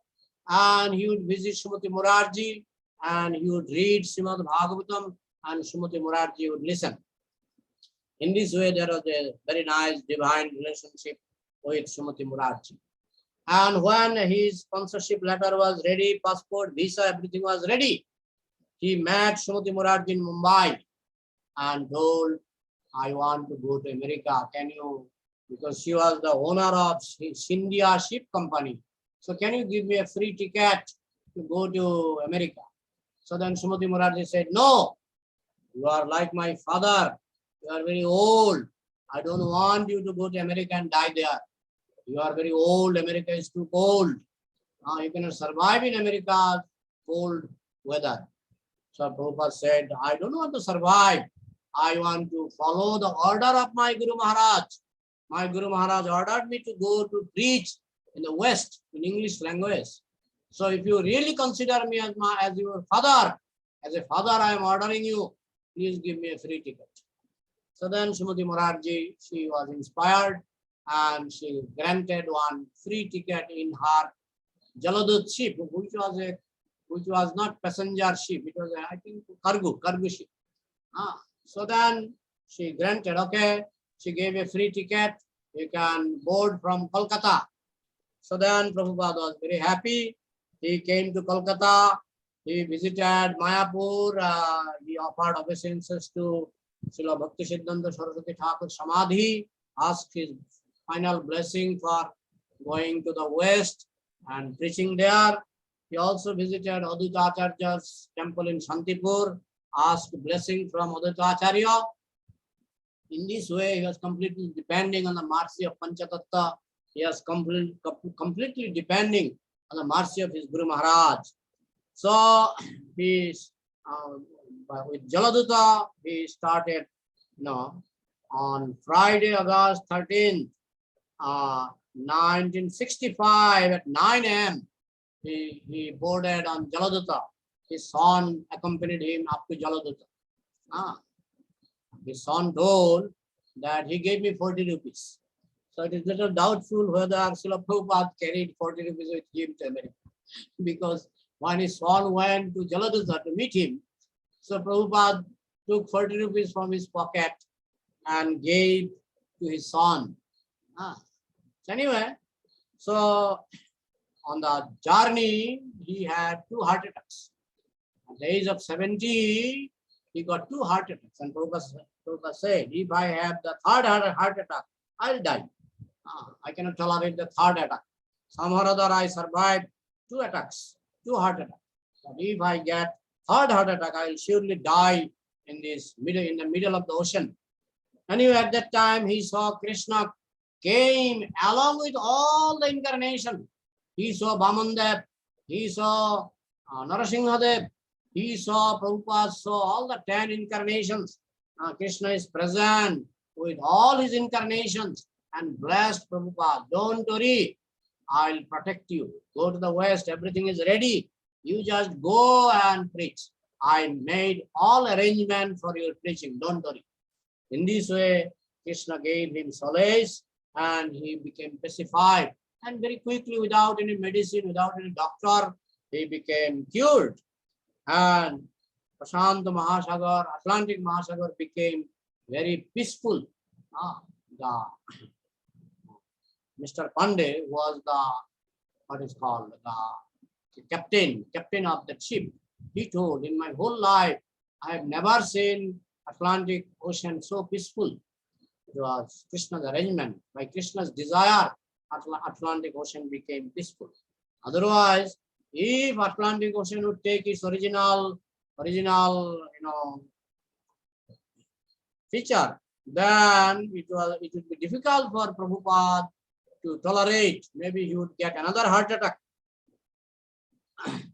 and he would visit Srimati Morarji, and he would read Srimad Bhagavatam, and Srimati Morarji would listen. In this way, there was a very nice divine relationship with Srimati Morarji. And when his sponsorship letter was ready, passport, visa, everything was ready, he met Srimati Morarji in Mumbai and told, I want to go to America. Can you, because she was the owner of Scindia Ship Company. So can you give me a free ticket to go to America? So then Srimati Morarji said, no, you are like my father. You are very old. I don't want you to go to America and die there. You are very old. America is too cold. You cannot survive in America's cold weather. So Prabhupada said, I don't want to survive. I want to follow the order of my Guru Maharaj. My Guru Maharaj ordered me to go to preach in the West in English language. So if you really consider me as your father, as a father, I am ordering you, please give me a free ticket. So then Srimati Morarji, she was inspired and she granted one free ticket in her Jaladut ship, which was not passenger ship. It was, I think, cargo ship. So then she granted, okay, she gave a free ticket. You can board from Kolkata. So then Prabhupada was very happy. He came to Kolkata. He visited Mayapur. He offered obeisances to Srila Bhaktisiddhanta Saraswati Thakur Samadhi, asked his final blessing for going to the West and preaching there. He also visited Advaita Acharya's temple in Shantipur, asked blessing from Advaita Acharya. In this way, he was completely depending on the mercy of Panchatattva. He was completely depending on the mercy of his Guru Maharaj. So with Jaladuta, he started, on Friday, August 13th, 1965 at 9 a.m. He boarded on Jaladuta. his son accompanied him up to Jaladutta. His son told that he gave me 40 rupees. So it is little doubtful whether Srila Prabhupada carried 40 rupees with him to America. Because when his son went to Jaladutta to meet him, so Prabhupada took 40 rupees from his pocket and gave to his son. So anyway, so on the journey, he had 2 heart attacks. At the age of 70, he got 2 heart attacks. And Prabhupada said, if I have the 3rd heart attack, I'll die. I cannot tolerate the 3rd attack. Somehow or other, I survived 2 attacks, 2 heart attacks. But if I get 3rd heart attack, I will surely die in the middle of the ocean. Anyway, at that time, he saw Krishna came along with all the incarnation. He saw Vamandev, he saw Narasimhadev, he saw Prabhupada, saw all the 10 incarnations. Krishna is present with all his incarnations and blessed Prabhupada. Don't worry, I'll protect you. Go to the West, everything is ready. You just go and preach. I made all arrangement for your preaching, don't worry. In this way, Krishna gave him solace and he became pacified. And very quickly, without any medicine, without any doctor, he became cured. And Prashant Mahasagar, Atlantic Mahasagar became very peaceful. Mr. Pandey was the captain of the ship. He told, in my whole life, I have never seen Atlantic Ocean so peaceful. It was Krishna's arrangement. By Krishna's desire, Atlantic Ocean became peaceful. Otherwise, if Atlantic Ocean would take its original feature, then it would be difficult for Prabhupada to tolerate. Maybe he would get another heart attack.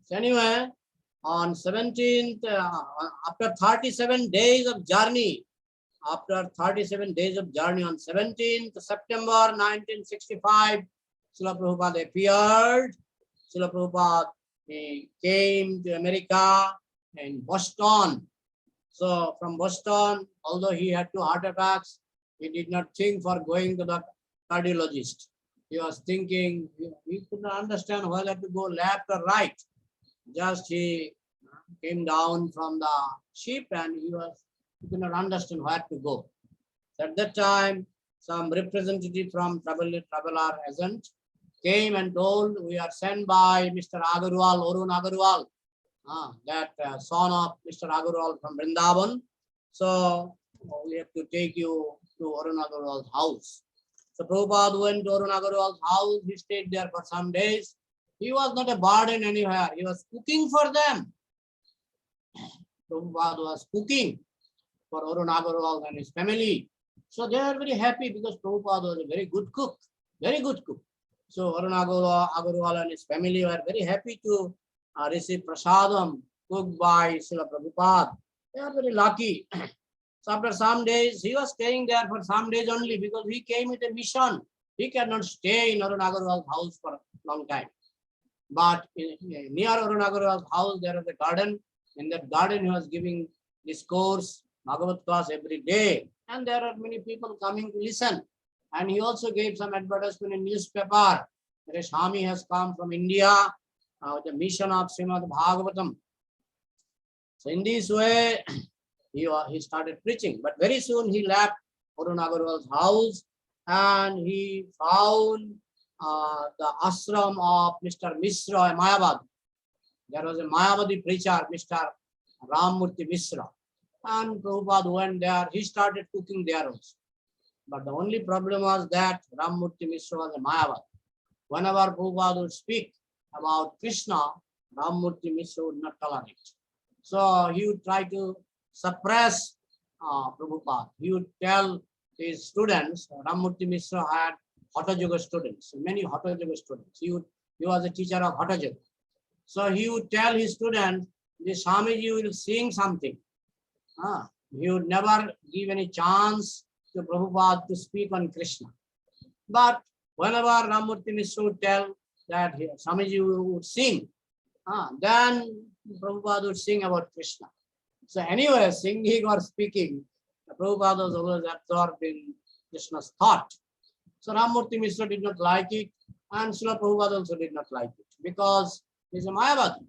So anyway, on 17th, after 37 days of journey, on 17th September 1965, Srila Prabhupada appeared. Srila Prabhupada came to America in Boston. So from Boston, although he had 2 heart attacks, he did not think for going to the cardiologist. He was thinking, he could not understand whether to go left or right. Just he came down from the ship and he could not understand where to go. So at that time, some representative from traveler agent came and told, we are sent by Mr. Agarwal, Arun Agarwal, that son of Mr. Agarwal from Vrindavan. So we have to take you to Arun Agarwal's house. So Prabhupada went to Arun Agarwal's house. He stayed there for some days. He was not a burden anywhere. He was cooking for them. Prabhupada was cooking for Arun Agarwal and his family. So they are very happy because Prabhupada was a very good cook. Very good cook. So Arun Agarwal and his family were very happy to receive prasadam cooked by Srila Prabhupada. They are very lucky. So after some days, he was staying there for some days only because he came with a mission. He cannot stay in Arun Agarwal's house for a long time. But near Arun Agarwal's house, there is a garden. In that garden, he was giving discourse, Bhagavad class every day. And there are many people coming to listen. And he also gave some advertisement in newspaper. That Swami has come from India with the mission of Srimad Bhagavatam. So in this way, he started preaching. But very soon he left Arun Agarwal's house and he found the ashram of Mr. Mishra, Mayabad. There was a Mayavadi preacher, Mr. Ramurti Mishra. And Prabhupada went there. He started cooking there also. But the only problem was that Ramurti Mishra was a Mayavad. Whenever Prabhupada would speak about Krishna, Ramurti Mishra would not tolerate. So he would try to suppress Prabhupada. He would tell his students, Ramurti Mishra had Hatha Yoga students, many Hatha Yoga students. He was a teacher of Hatha Yoga. So he would tell his students, the Swamiji will sing something. He would never give any chance to Prabhupada to speak on Krishna. But whenever Ramurti Mishra would tell that Swamiji would sing, Then Prabhupada would sing about Krishna. So anyway, singing or speaking, Prabhupada was always absorbed in Krishna's thought. So Ramamurti Mishra did not like it, and Srila Prabhupada also did not like it, because he's a Mayavadi.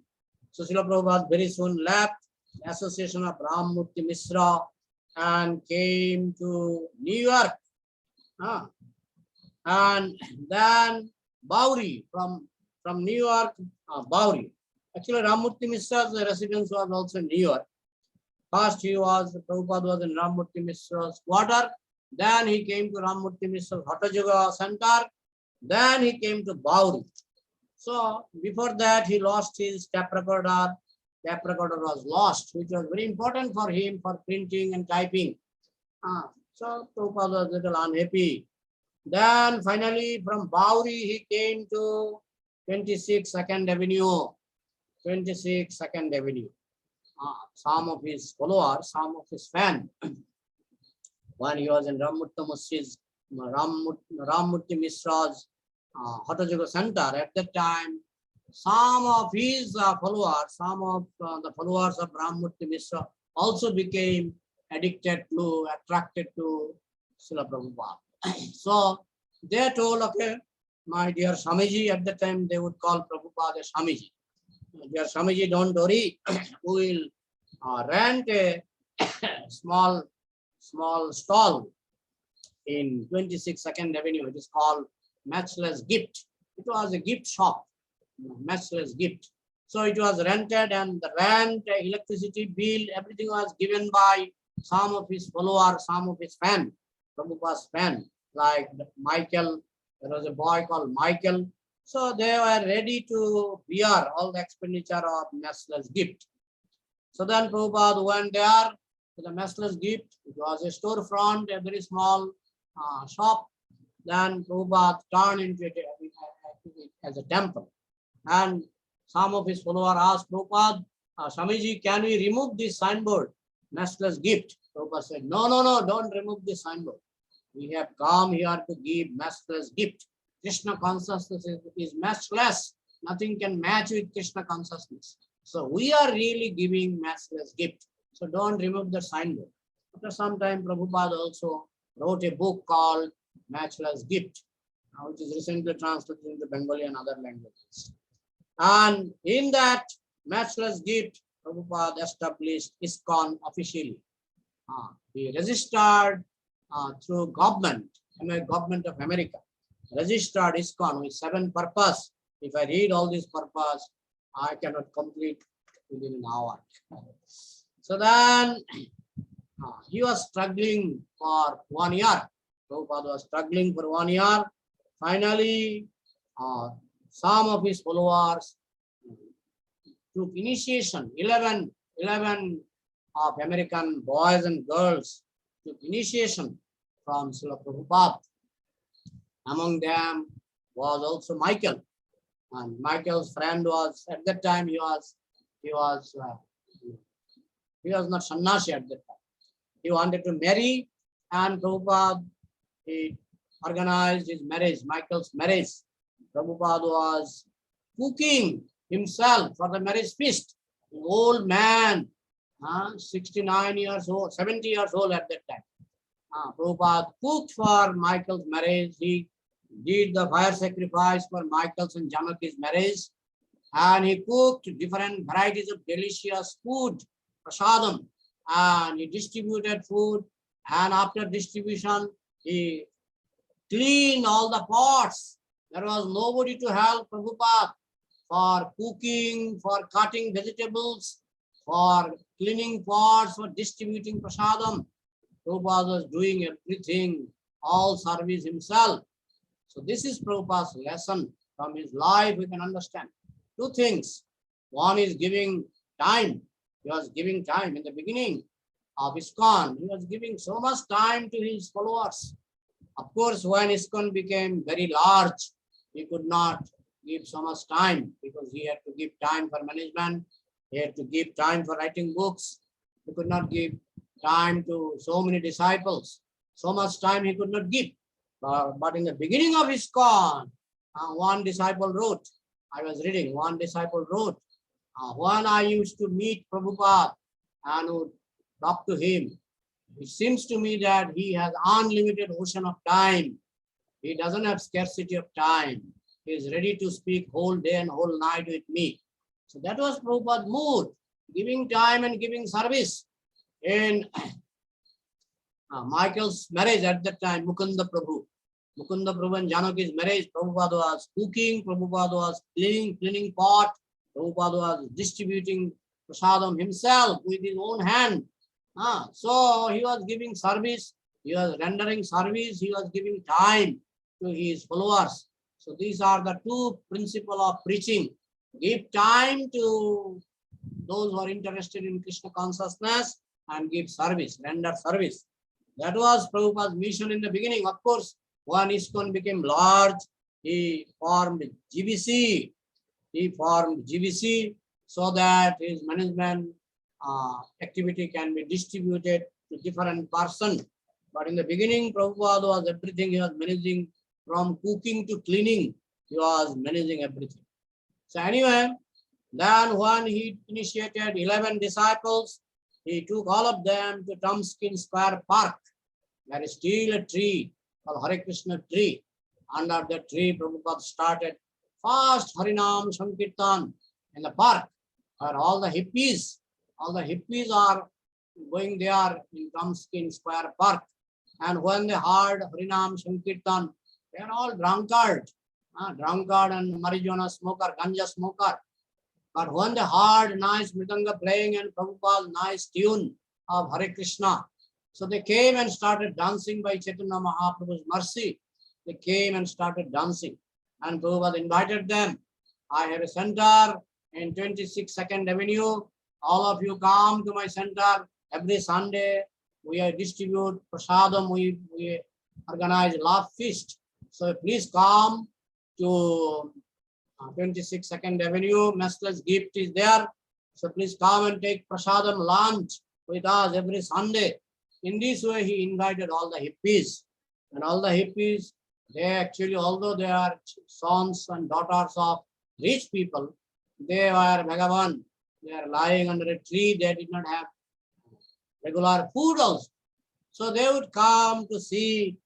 So Srila Prabhupada very soon left the association of Ramamurti Mishra and came to New York. And then Bauri, from New York, Bauri. Actually, Ramamurti Mishra's residence was also in New York. First, Prabhupada was in Ramamurti Mishra's quarter. Then he came to Ramamurti Mishra's Hatha Yoga Center. Then he came to Bauri. So before that, he lost his tape recorder. Tape recorder was lost, which was very important for him for printing and typing. So Prabhupada was a little unhappy. Then finally, from Bauri, he came to 26 2nd Avenue. 26 2nd Avenue. Some of his followers, some of his fans, when he was in Ramamurti Mishra's Hatha Yoga Center, at that time, some of his followers, some of the followers of Ramamurti Mishra also became attracted to Srila Prabhupada. So they told, okay, my dear Swamiji, at the time they would call Prabhupada Swamiji. Dear Swamiji, don't worry, we will rent a small stall in 26 2nd Avenue. It is called Matchless Gift. It was a gift shop, Matchless Gift. So it was rented, and the rent, electricity bill, everything was given by some of his followers, some of his fans, Prabhupada's fan, like Michael. There was a boy called Michael. So they were ready to bear all the expenditure of Matchless Gift. So then Prabhupada went there to the Matchless Gift. It was a storefront, a very small shop. Then Prabhupada turned into it as a temple. And some of his followers asked Prabhupada, Swamiji, can we remove this signboard, Matchless Gift? Prabhupada said, no, don't remove this signboard. We have come here to give Matchless Gift. Krishna consciousness is matchless. Nothing can match with Krishna consciousness. So we are really giving Matchless Gift. So don't remove the signboard. After some time, Prabhupada also wrote a book called Matchless Gift, which is recently translated into Bengali and other languages. And in that Matchless Gift, Prabhupada established ISKCON officially. He registered through government of America, registered ISKCON with 7 purposes. If I read all these purposes, I cannot complete within an hour. So then he was struggling for 1 year. Prabhupada was struggling for 1 year. Finally, some of his followers took initiation. 11 of American boys and girls took initiation from Srila Prabhupada. Among them was also Michael. And Michael's friend was, at that time, he was not sannyasi at that time. He wanted to marry, and Prabhupada, he organized his marriage, Michael's marriage. Prabhupada was cooking himself for the marriage feast. An old man, 69 years old, 70 years old at that time. Prabhupada cooked for Michael's marriage. He did the fire sacrifice for Michael's and Janaki's marriage. And he cooked different varieties of delicious food, prasadam. And he distributed food. And after distribution, he cleaned all the pots. There was nobody to help Prabhupada for cooking, for cutting vegetables, for cleaning pots, for distributing prasadam. Prabhupada was doing everything, all service himself. So this is Prabhupada's lesson. From his life we can understand 2 things. One is giving time. He was giving time in the beginning of ISKCON. He was giving so much time to his followers. Of course, when ISKCON became very large, he could not give so much time because he had to give time for management. He had to give time for writing books. He could not give time to so many disciples. So much time he could not give. But in the beginning of ISKCON, one disciple wrote, I was reading, one disciple wrote When I used to meet Prabhupada and would talk to him, it seems to me that he has unlimited ocean of time. He doesn't have scarcity of time. He is ready to speak whole day and whole night with me. So that was Prabhupada's mood, giving time and giving service. In Michael's marriage at that time, Mukunda Prabhu and Janaki's marriage, Prabhupada was cooking, Prabhupada was cleaning pot, Prabhupada was distributing prasadam himself with his own hand. So he was giving service, he was rendering service, he was giving time to his followers. So these are the two principles of preaching. Give time to those who are interested in Krishna consciousness and give service, render service. That was Prabhupada's mission in the beginning. Of course, when ISKCON became large, he formed GBC. So that his management activity can be distributed to different persons. But in the beginning, Prabhupada was everything. He was managing from cooking to cleaning. He was managing everything. So anyway, then when he initiated 11 disciples, he took all of them to Tamskin Square Park. There is still a tree called Hare Krishna tree. Under the tree, Prabhupada started first Harinam Sankirtan in the park, where all the hippies are going there in Tamskin Square Park. And when they heard Harinam Sankirtan, they are all drunkard and marijuana smoker, ganja smoker. But when they heard nice mridanga playing and Prabhupada's nice tune of Hare Krishna, so they came and started dancing by Chaitanya Mahaprabhu's mercy. They came and started dancing. And Prabhupada invited them. I have a center in 26 2nd Avenue. All of you come to my center every Sunday. We distribute prasadam. We organize love feast. So please come to 26 2nd Avenue. Master's gift is there. So please come and take prasadam lunch with us every Sunday. In this way, he invited all the hippies. And all the hippies, they actually, although they are sons and daughters of rich people, they were vagabond. They are lying under a tree. They did not have regular food also. So they would come to see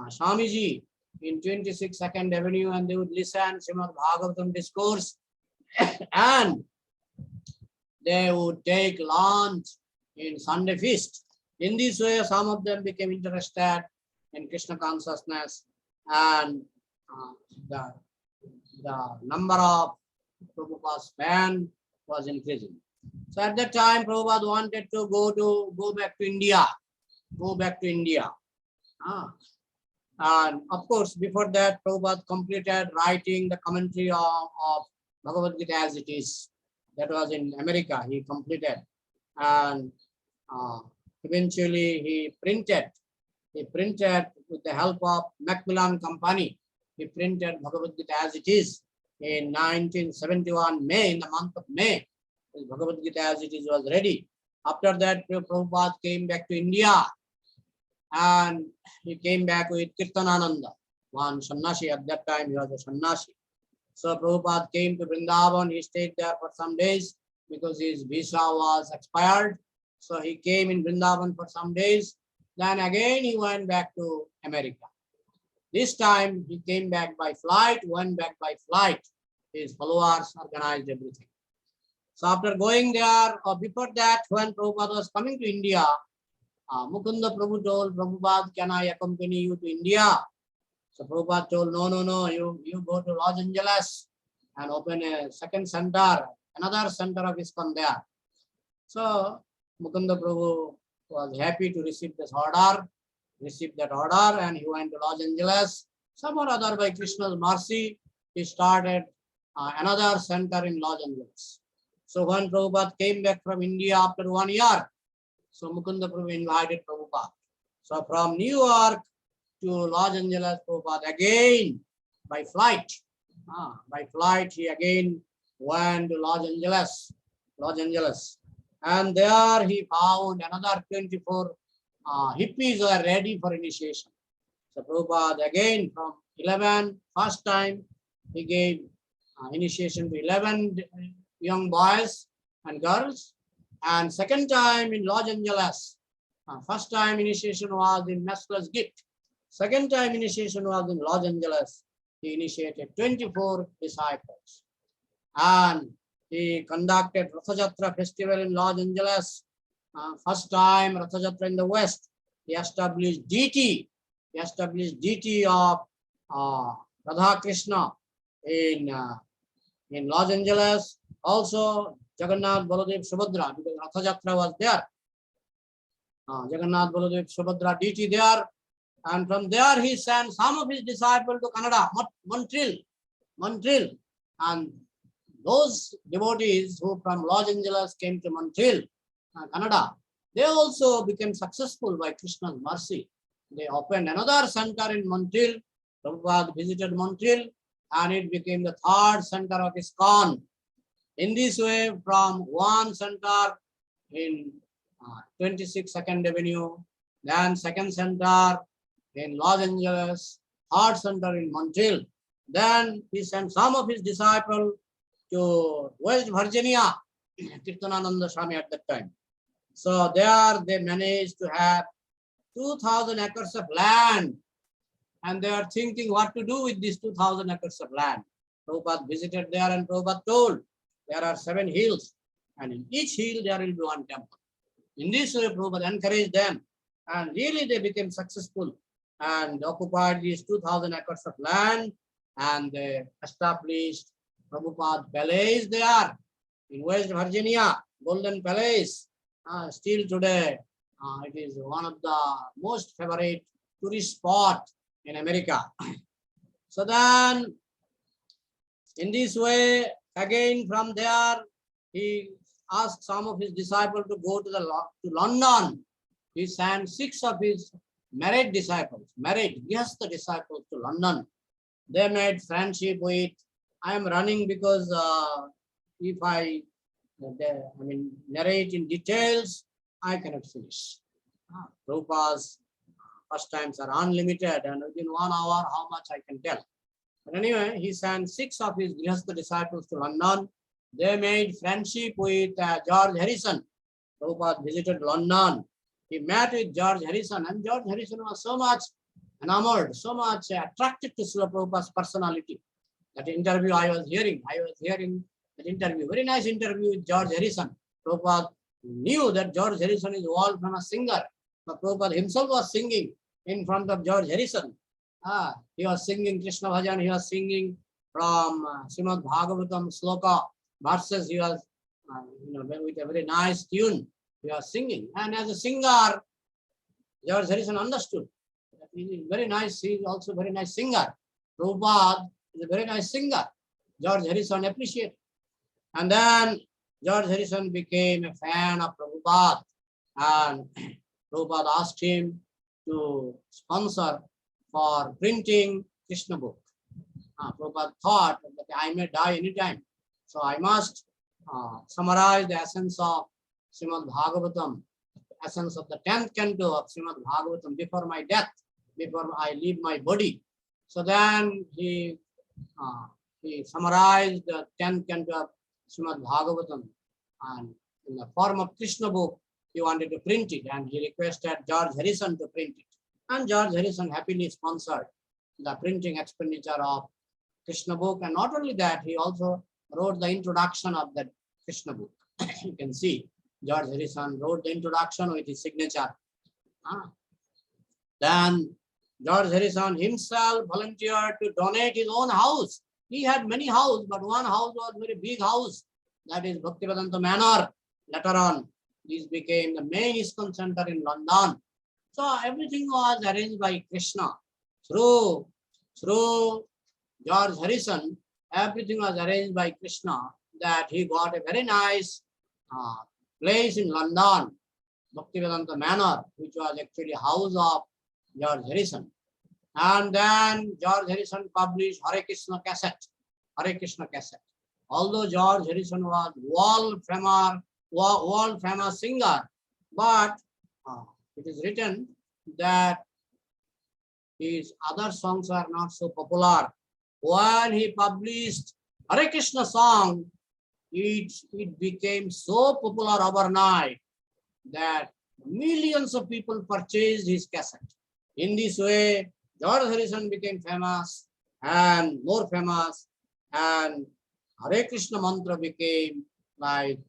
Swamiji in 26 2nd Avenue, and they would listen Srimad Bhagavatam discourse, and they would take lunch in Sunday feast. In this way, some of them became interested in Krishna consciousness, and the number of Prabhupada's fans was increasing. So at that time, Prabhupada wanted to go back to India. And of course, before that, Prabhupada completed writing the commentary of Bhagavad Gita as it is. That was in America. He completed, and eventually he printed with the help of Macmillan Company. He printed Bhagavad Gita as it is in 1971 May, in the month of May. Bhagavad Gita as it is was ready. After that, Prabhupada came back to India, and he came back with Kirtanananda, one sannyasi. At that time, he was a sannyasi. So Prabhupada came to Vrindavan. He stayed there for some days because his visa was expired. So he came in Vrindavan for some days. Then again, he went back to America. This time, he came back by flight, went back by flight. His followers organized everything. So after going there, or before that, when Prabhupada was coming to India, Mukunda Prabhu told Prabhupada, can I accompany you to India? So Prabhupada told, no, you go to Los Angeles and open a second center, another center of ISKCON there. So Mukunda Prabhu was happy to receive that order, and he went to Los Angeles. Some or other, by Krishna's mercy, he started another center in Los Angeles. So when Prabhupada came back from India after 1 year, so Mukunda Prabhu invited Prabhupada. So from New York to Los Angeles, Prabhupada again by flight. He again went to Los Angeles. And there he found another 24 hippies were ready for initiation. So Prabhupada again from 11, first time he gave initiation to 11 young boys and girls. And second time in Los Angeles. First time initiation was in Nestle's Gift. Second time initiation was in Los Angeles. He initiated 24 disciples. And he conducted Rathayatra festival in Los Angeles. First time Rathayatra in the West. He established DT. He established DT of Radha Krishna in Los Angeles. Also Jagannath Baladev Subhadra, because Rathayatra was there. Jagannath Baladev Subhadra DT there. And from there he sent some of his disciples to Canada, Montreal. And those devotees who from Los Angeles came to Montreal, Canada, they also became successful by Krishna's mercy. They opened another center in Montreal. Prabhupada visited Montreal and it became the third center of ISKCON. In this way, from one center in 26 2nd Avenue, then second center in Los Angeles, third center in Montreal. Then he sent some of his disciples to West Virginia, Kirtanananda Swami at that time. So there they managed to have 2,000 acres of land. And they are thinking what to do with these 2,000 acres of land. Prabhupada visited there and Prabhupada told, there are 7 hills. And in each hill there will be one temple. In this way, Prabhupada encouraged them. And really they became successful and occupied these 2,000 acres of land. And they established Prabhupada Palace there in West Virginia, Golden Palace. Still today, it is one of the most favorite tourist spots in America. So then, in this way, again from there, he asked some of his disciples to go to London. He sent 6 of his married disciples, the disciples to London. They made friendship with, I am running because if I narrate in details, I cannot finish. Prabhupada's first times are unlimited and within 1 hour, how much I can tell. But anyway, he sent 6 of his Grihastha disciples to London. They made friendship with George Harrison. Prabhupada visited London. He met with George Harrison and George Harrison was so much enamored, so much attracted to Srila Prabhupada's personality. That interview I was hearing that interview, very nice interview with George Harrison. Prabhupada knew that George Harrison is a world famous singer. But Prabhupada himself was singing in front of George Harrison. He was singing Krishna Bhajan, he was singing from Srimad Bhagavatam Sloka verses. He was with a very nice tune. He was singing. And as a singer, George Harrison understood that he is very nice. He is also a very nice singer. Prabhupada is a very nice singer. George Harrison appreciated. And then George Harrison became a fan of Prabhupada. And Prabhupada asked him to sponsor for printing Krishna book. Prabhupada thought that I may die anytime. So I must summarize the essence of Srimad Bhagavatam, essence of the 10th canto of Srimad Bhagavatam before my death, before I leave my body. So then he summarized the 10th canto of Srimad Bhagavatam and in the form of Krishna book. He wanted to print it and he requested George Harrison to print it. And George Harrison happily sponsored the printing expenditure of Krishna book. And not only that, he also wrote the introduction of that Krishna book. You can see George Harrison wrote the introduction with his signature. Then George Harrison himself volunteered to donate his own house. He had many houses, but one house was a very big house. That is Bhaktivedanta Manor. Later on, this became the main ISKCON center in London. So everything was arranged by Krishna. Through George Harrison, everything was arranged by Krishna, that he got a very nice place in London, Bhaktivedanta Manor, which was actually a house of George Harrison. And then George Harrison published Hare Krishna cassette. Although George Harrison was world famous singer, but it is written that his other songs are not so popular. When he published Hare Krishna song, it became so popular overnight that millions of people purchased his cassette. In this way, George Harrison became famous and more famous, and Hare Krishna mantra became like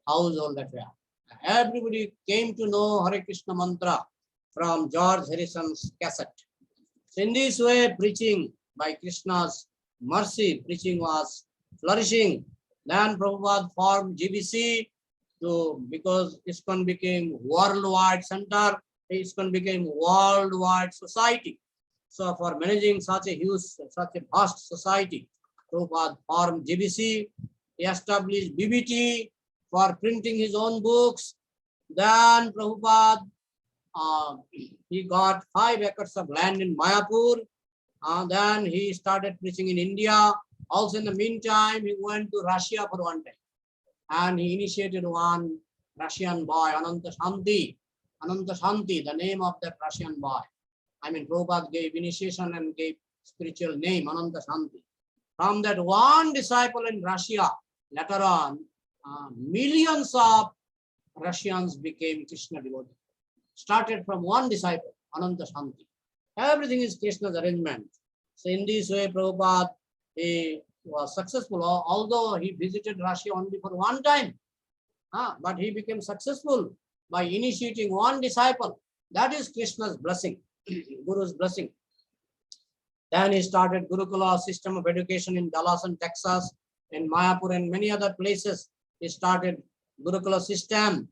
household affair. Everybody came to know Hare Krishna mantra from George Harrison's cassette. So in this way, preaching by Krishna's mercy, preaching was flourishing. Then Prabhupada formed GBC because ISKCON became worldwide center, ISKCON became worldwide society. So for managing such a huge, such a vast society, Prabhupada formed GBC, he established BBT for printing his own books. Then Prabhupada, he got 5 acres of land in Mayapur. Then he started preaching in India. Also in the meantime, he went to Russia for one time. And he initiated one Russian boy, Ananta Shanti. Ananta Shanti, the name of that Russian boy. I mean, Prabhupada gave initiation and gave spiritual name, Ananta Shanti. From that one disciple in Russia, later on, millions of Russians became Krishna devotees. Started from one disciple, Ananta Shanti. Everything is Krishna's arrangement. So in this way, Prabhupada, he was successful, although he visited Russia only for one time. But he became successful by initiating one disciple. That is Krishna's blessing, Guru's blessing. Then he started Gurukula system of education in Dallas and Texas, in Mayapur and many other places. He started Gurukula system.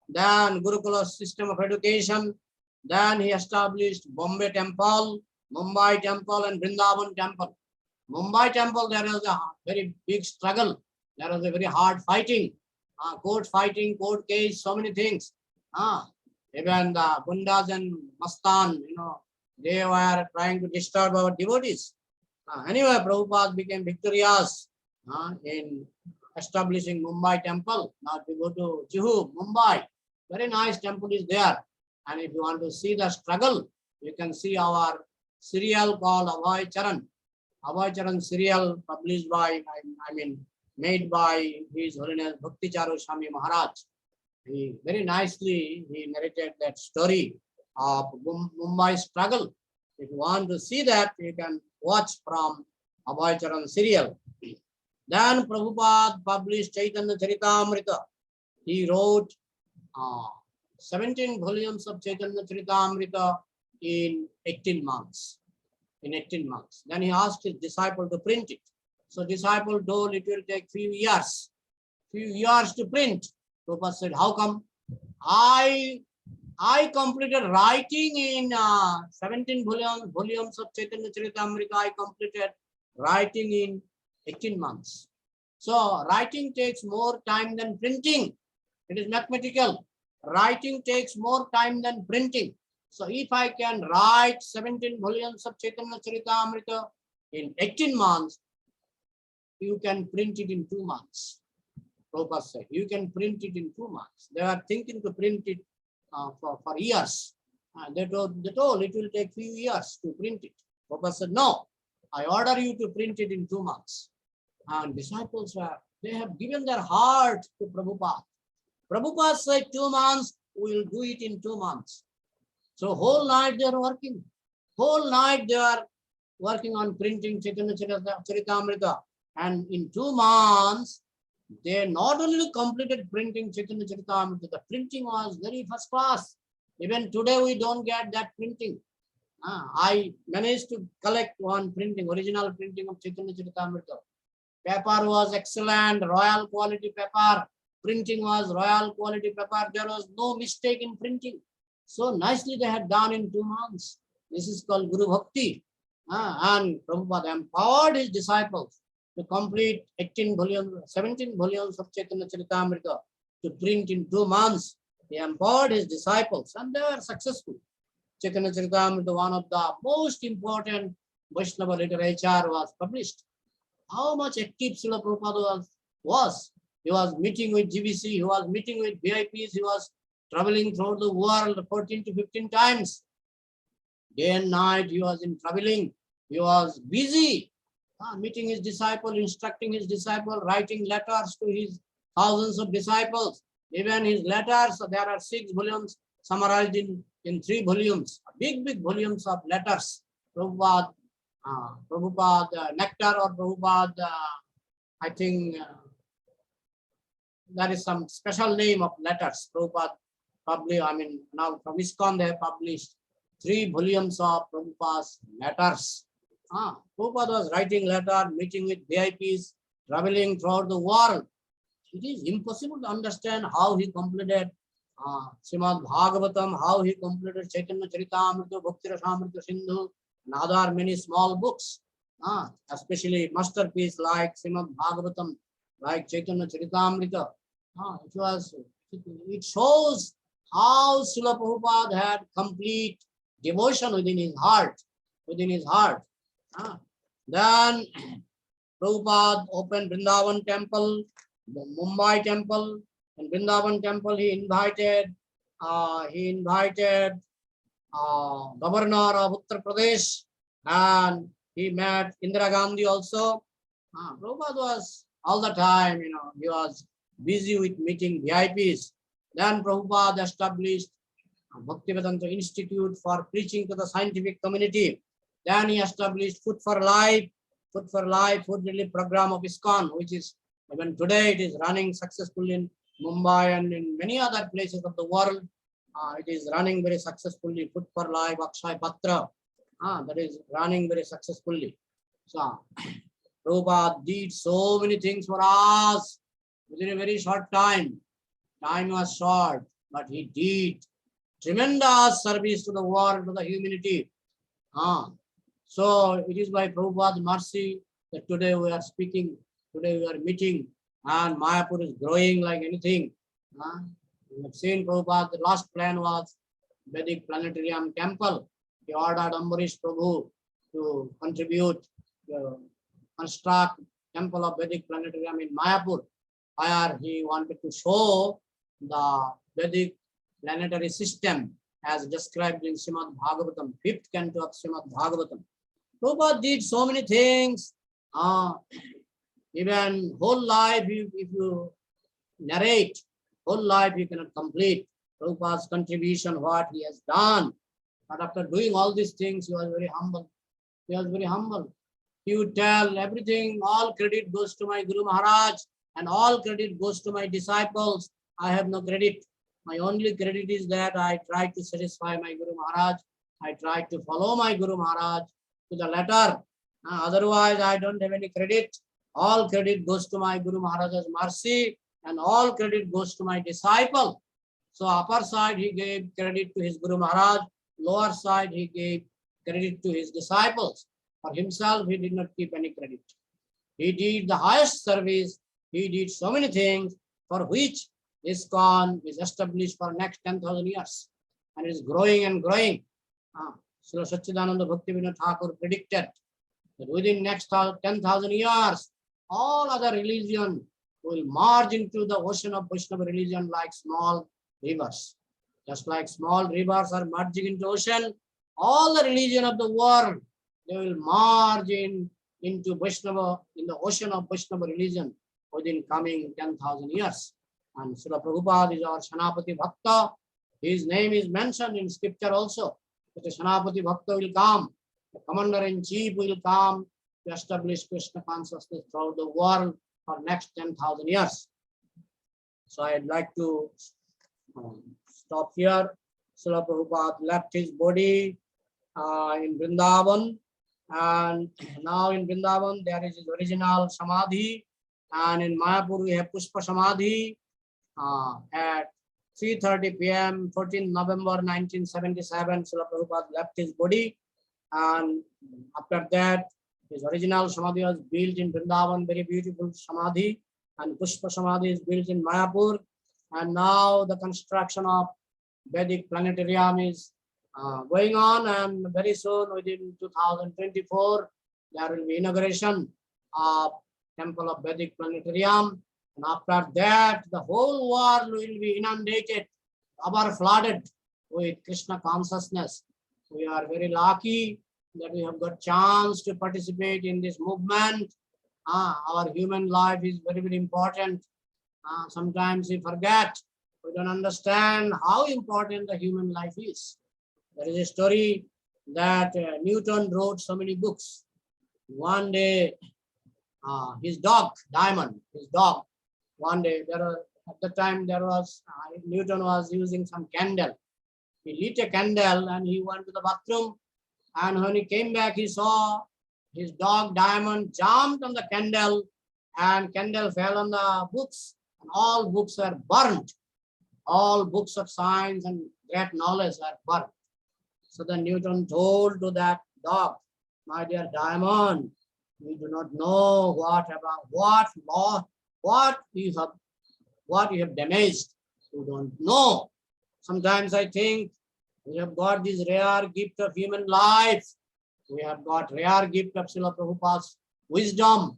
Then Gurukula system of education. Then he established Bombay temple, Mumbai temple and Vrindavan temple. Mumbai temple, there was a very big struggle. There was a very hard fighting, court case, so many things. Even the Gundas and Mastan, they were trying to disturb our devotees. Anyway, Prabhupada became victorious in establishing Mumbai temple. Now if you go to Juhu Mumbai, very nice temple is there. And if you want to see the struggle, you can see our serial called Abhay Charan. Abhay Charan serial published by, made by His Holiness Bhakti Swami Maharaj. He very nicely narrated that story of Mumbai struggle. If you want to see that, you can watch from Abhay Charan serial. Then Prabhupada published Chaitanya Charitamrita. He wrote 17 volumes of Chaitanya Charitamrita in 18 months. Then he asked his disciple to print it. So disciple told it will take few years to print. Prabhupada said, how come? I completed writing in 17 volumes of Chaitanya Charitamrita. I completed writing in 18 months. So writing takes more time than printing. It is mathematical. Writing takes more time than printing. So if I can write 17 volumes of Chaitanya Charitamrita in 18 months, you can print it in 2 months. Prabhupada said, you can print it in 2 months. They are thinking to print it for years. They told it will take few years to print it. Prabhupada said, no, I order you to print it in 2 months. And disciples they have given their heart to Prabhupada. Prabhupada said 2 months, we will do it in 2 months. So whole night they are working. Whole night they are working on printing Chaitanya Charitamrita. And in 2 months, they not only completed printing Chaitanya Charitamrita, the printing was very first class. Even today we don't get that printing. I managed to collect one printing, original printing of Chaitanya Charitamrita. Paper was excellent, royal quality paper. Printing was royal quality paper. There was no mistake in printing. So nicely they had done in 2 months. This is called Guru Bhakti. And Prabhupada empowered his disciples to complete 17 volumes of Chaitanya Charitamrita to print in 2 months. He empowered his disciples and they were successful. Chaitanya Charitamrita, one of the most important Vaishnava literature, was published. How much active Srila Prabhupada was. He was meeting with GBC, he was meeting with VIPs, he was traveling throughout the world 14 to 15 times. Day and night he was in traveling. He was busy meeting his disciple, instructing his disciple, writing letters to his thousands of disciples. Even his letters, there are 6 volumes summarized in 3 volumes, big volumes of letters. Prabhupada, Nectar or Prabhupada, I think there is some special name of letters. Prabhupada probably, I mean, now from ISKCON they have published 3 volumes of Prabhupada's letters. Prabhupada was writing letter, meeting with VIPs, traveling throughout the world. It is impossible to understand how he completed Srimad Bhagavatam, how he completed Chaitanya Charitamrita, Bhakti Rasamrita Sindhu, and other many small books, especially masterpiece like Srimad Bhagavatam, like Chaitanya Charitamrita. It shows how Srila Prabhupada had complete devotion within his heart. Then Prabhupada opened Vrindavan temple, the Mumbai temple. In Vrindavan temple, he invited governor of Uttar Pradesh, and he met Indira Gandhi also. Prabhupada was all the time, he was busy with meeting VIPs. Then Prabhupada established Bhaktivedanta Institute for preaching to the scientific community. Then he established Food for Life, food relief program of ISKCON, which is, even today, it is running successfully in Mumbai and in many other places of the world. It is running very successfully. Food for Life, Akshay Patra, that is running very successfully. So, Prabhupada did so many things for us within a very short time. Time was short, but he did tremendous service to the world, to the humanity. So it is by Prabhupada's mercy that today we are speaking, today we are meeting, and Mayapur is growing like anything. We have seen Prabhupada, the last plan was Vedic Planetarium Temple. He ordered Ambarish Prabhu to contribute, to construct Temple of Vedic Planetarium in Mayapur, where he wanted to show the Vedic planetary system as described in Srimad Bhagavatam, 5th canto of Srimad Bhagavatam. Prabhupada did so many things. Even whole life, if you narrate, whole life you cannot complete Prabhupada's contribution, what he has done. But after doing all these things, he was very humble. He would tell everything, all credit goes to my Guru Maharaj, and all credit goes to my disciples. I have no credit. My only credit is that I tried to satisfy my Guru Maharaj. I tried to follow my Guru Maharaj to the letter. Otherwise, I don't have any credit. All credit goes to my Guru Maharaj's mercy, and all credit goes to my disciple. So upper side, he gave credit to his Guru Maharaj. Lower side, he gave credit to his disciples. For himself, he did not keep any credit. He did the highest service. He did so many things for which ISKCON is established for next 10,000 years. And it is growing and growing. Srila Satchidananda Bhaktivedanta Thakur predicted that within next 10,000 years, all other religion will merge into the ocean of Vaishnava religion like small rivers. Just like small rivers are merging into ocean, all the religion of the world, they will merge into Vaishnava, in the ocean of Vaishnava religion within coming 10,000 years. And Srila Prabhupada is our Shanapati Bhakta. His name is mentioned in scripture also. That the Shanapati Bhakta will come, the commander-in-chief will come to establish Krishna consciousness throughout the world for next 10,000 years. So I'd like to stop here. Srila Prabhupada left his body in Vrindavan, and now in Vrindavan there is his original Samadhi, and in Mayapur we have Pushpa Samadhi. At 3:30 p.m. 14 November 1977, Srila Prabhupada left his body, and after that his original Samadhi was built in Vrindavan, very beautiful Samadhi, and Pushpa Samadhi is built in Mayapur, and now the construction of Vedic Planetarium is going on, and very soon within 2024 there will be inauguration of Temple of Vedic Planetarium, and after that the whole world will be inundated, flooded with Krishna consciousness. We are very lucky that we have got chance to participate in this movement. Our human life is very, very important. Sometimes we forget, we don't understand how important the human life is. There is a story that Newton wrote so many books. One day, his dog, Diamond, his dog, one day, at the time there was, Newton was using some candle. He lit a candle and he went to the bathroom. And when he came back, he saw his dog Diamond jumped on the candle and candle fell on the books. And all books were burnt. All books of science and great knowledge were burnt. So then Newton told to that dog, my dear Diamond, we do not know what you have damaged. You don't know. Sometimes I think we have got this rare gift of human life. We have got rare gift of Srila Prabhupada's wisdom,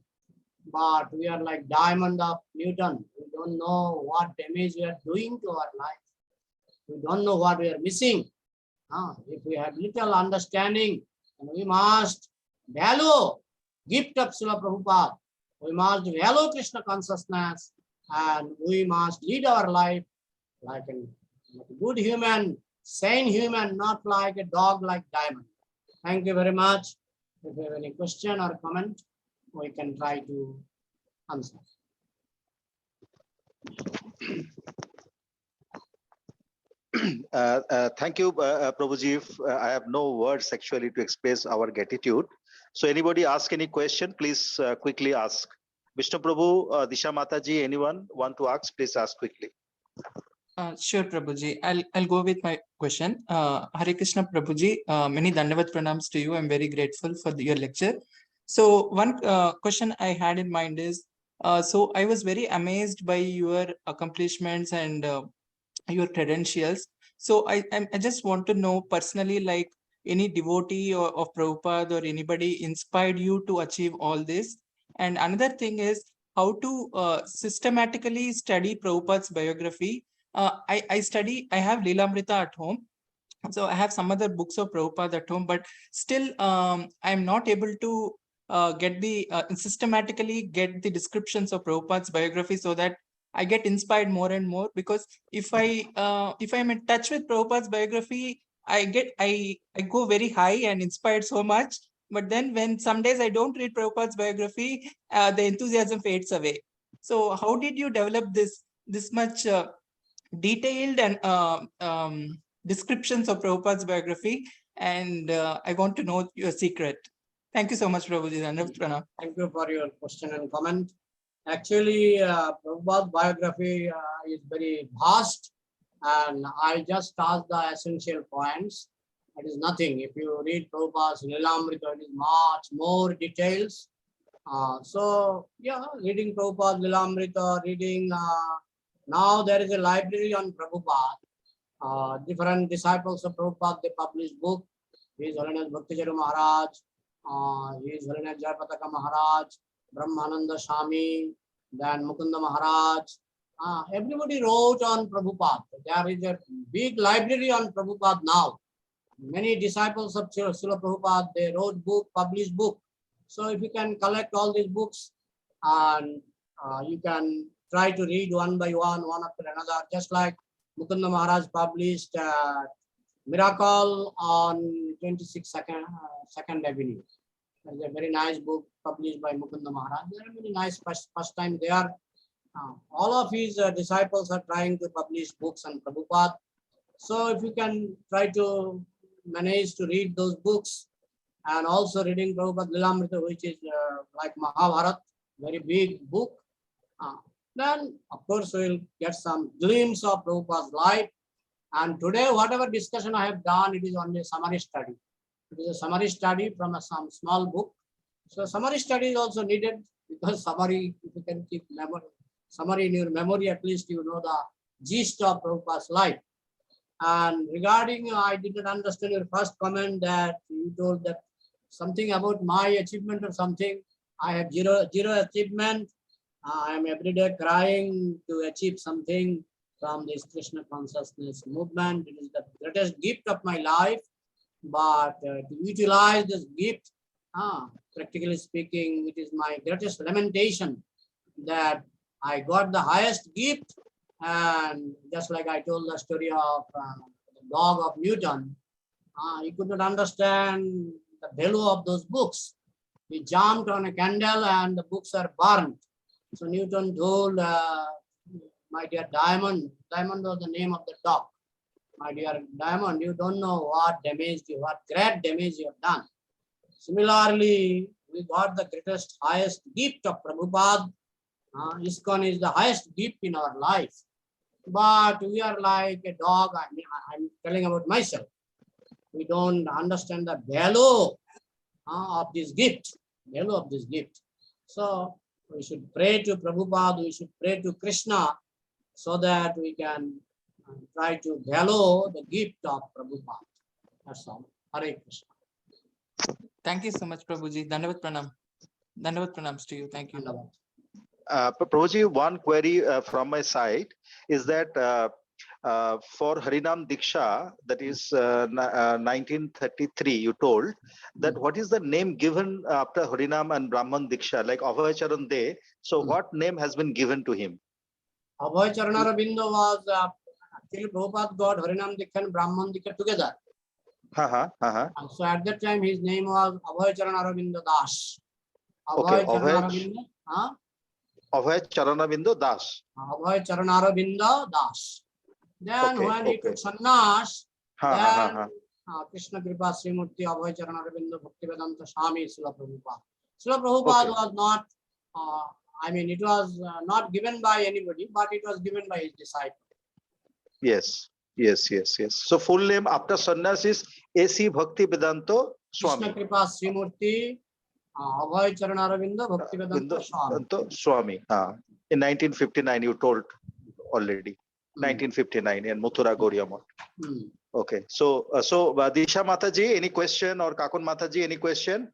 but we are like Diamond of Newton. We don't know what damage we are doing to our life. We don't know what we are missing. If we have little understanding, then we must value gift of Srila Prabhupada. We must value Krishna consciousness and we must lead our life like a good human, sane human, not like a dog like Diamond. Thank you very much. If you have any question or comment, we can try to answer. Thank you, Prabhuji. I have no words actually to express our gratitude. So anybody ask any question, please quickly ask. Vishnu Prabhu, Disha Mataji, anyone want to ask, please ask quickly. Sure, Prabhuji. I'll go with my question. Hare Krishna, Prabhuji. Many Dandavat pranams to you. I'm very grateful for your lecture. So one question I had in mind is, so I was very amazed by your accomplishments and your credentials. So I just want to know personally, like any devotee of Prabhupada or anybody inspired you to achieve all this? And another thing is how to systematically study Prabhupada's biography. I have Leelamrita at home. So I have some other books of Prabhupada at home, but still I'm not able to systematically get the descriptions of Prabhupada's biography so that I get inspired more and more, because if I'm in touch with Prabhupada's biography, I go very high and inspired so much. But then when some days I don't read Prabhupada's biography, the enthusiasm fades away. So how did you develop this much detailed and descriptions of Prabhupada's biography? And I want to know your secret. Thank you so much, Prabhuji. Thank you for your question and comment. Actually, Prabhupada's biography is very vast, and I just asked the essential points. It is nothing. If you read Prabhupada's Leelamrita, it is much more details. So, yeah, reading Prabhupada's Leelamrita, reading, now there is a library on Prabhupada. Different disciples of Prabhupada, they publish book. His Holiness Bhaktivedanta Maharaj, His Holiness Jayapataka Maharaj, Brahmananda Swami, then Mukunda Maharaj. Everybody wrote on Prabhupada. There is a big library on Prabhupada now. Many disciples of Srila Prabhupada, they wrote book, published book. So if you can collect all these books and you can try to read one by one after another, just like Mukunda Maharaj published Miracle on 26 Second Avenue. There's a very nice book published by Mukunda Maharaj. Very, very nice first time there. All of his disciples are trying to publish books on Prabhupada. So if you can try to manage to read those books, and also reading Prabhupada Leelamrita, which is like Mahabharata, very big book, then of course we'll get some glimpse of Prabhupada's life. And today, whatever discussion I have done, it is only a summary study. It is a summary study from some small book. So summary study is also needed, because summary, if you can keep summary in your memory, at least you know the gist of Prabhupada's life. And regarding, I did not understand your first comment that you told that something about my achievement or something. I have zero achievement. I am every day crying to achieve something from this Krishna consciousness movement. It is the greatest gift of my life. but to utilize this gift, practically speaking, it is my greatest lamentation that I got the highest gift, and just like I told the story of the dog of Newton, he could not understand the value of those books. He jumped on a candle and the books are burnt. So Newton told, my dear Diamond, Diamond was the name of the dog. My dear Diamond, you don't know what damage what great damage you have done. Similarly, we got the greatest, highest gift of Prabhupada. ISKCON is the highest gift in our life. But we are like a dog. I'm telling about myself. We don't understand the value of this gift. Value of this gift. So we should pray to Prabhupada. We should pray to Krishna so that we can try to value the gift of Prabhupada. That's all. Hare Krishna. Thank you so much, Prabhuji. Dandavat pranam. Dandavat pranams to you. Thank you. Prabhuji, one query from my side is that for Harinam Diksha, that is 1933, you told that what is the name given after Harinam and Brahman Diksha, like Abhayacharan De? So what name has been given to him? Abhayacharan Aurobindo was actually Prabhupada got Harinam Diksha and Brahman Diksha together. So at that time his name was Abhayacharan Aurobindo Das. Abhayacharan Aurobindo Das. Abhayacharan Aurobindo Das. Then when he took sannyas, then Krishna Kripa Srimurti Abhayacharan Aurobindo Bhaktivedanta Swami Srila Prabhupada. Srila Prabhupada was not, it was not given by anybody, but it was given by his disciple. Yes. So full name after sannyas is A.C. Bhaktivedanta Swami. Krishna Kripa Srimurti Abhayacharan Aurobindo Bhaktivedanta Swami. In 1959, you told already. 1959 in Mathura Gauriya Math. Okay. So Disha Mataji, any question, or Kakun Mataji, any question?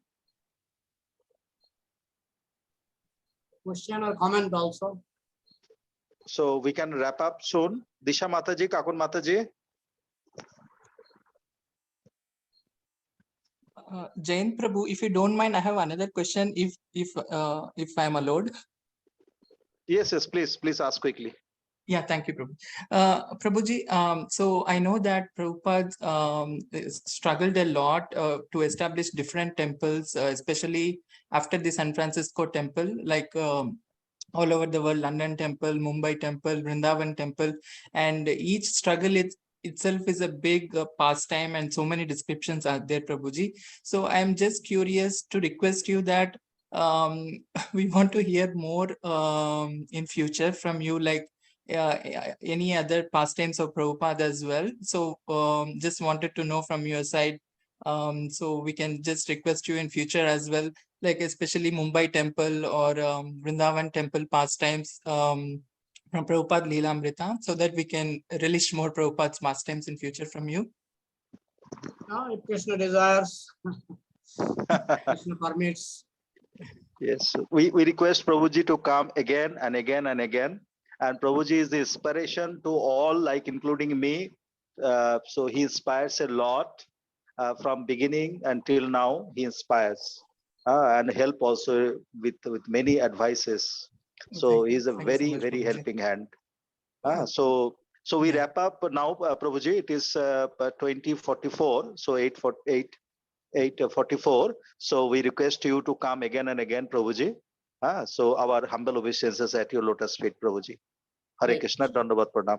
Question or comment also? So we can wrap up soon. Disha Mataji, Kakun Mataji. Jain Prabhu, if you don't mind, I have another question. If I'm allowed. Yes, please ask quickly. Yeah, thank you, Prabhu. Prabhuji, so I know that Prabhupada struggled a lot to establish different temples, especially after the San Francisco temple, like all over the world, London temple, Mumbai temple, Vrindavan temple, and each struggle itself is a big pastime, and so many descriptions are there, Prabhuji. So I'm just curious to request you that we want to hear more in future from you, like any other pastimes of Prabhupada as well. So just wanted to know from your side, so we can just request you in future as well, like especially Mumbai temple or Vrindavan temple pastimes from Prabhupada Leelamrita, so that we can relish more Prabhupada's pastimes in future from you. If Krishna desires, Krishna permits. Yes, we request Prabhuji to come again and again and again. And Prabhuji is the inspiration to all, like including me. So he inspires a lot from beginning until now. He inspires and help also with many advices. So he's a very, very helping hand. So we wrap up now, Prabhuji. It is 2044, so 8:44. So we request you to come again and again, Prabhuji. So our humble obeisances at your lotus feet, Prabhuji. Hare Krishna, Dandavat Pranam.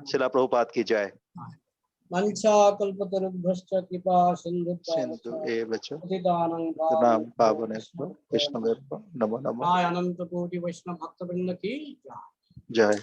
Srila Prabhupada ki jai. Mancha kalpatarubhascha kripa sindhu evacha pranam pavanebhyo Vishnavedva namo namo. Ananta Koti Vaishnava Bhaktivinoda ki Jai.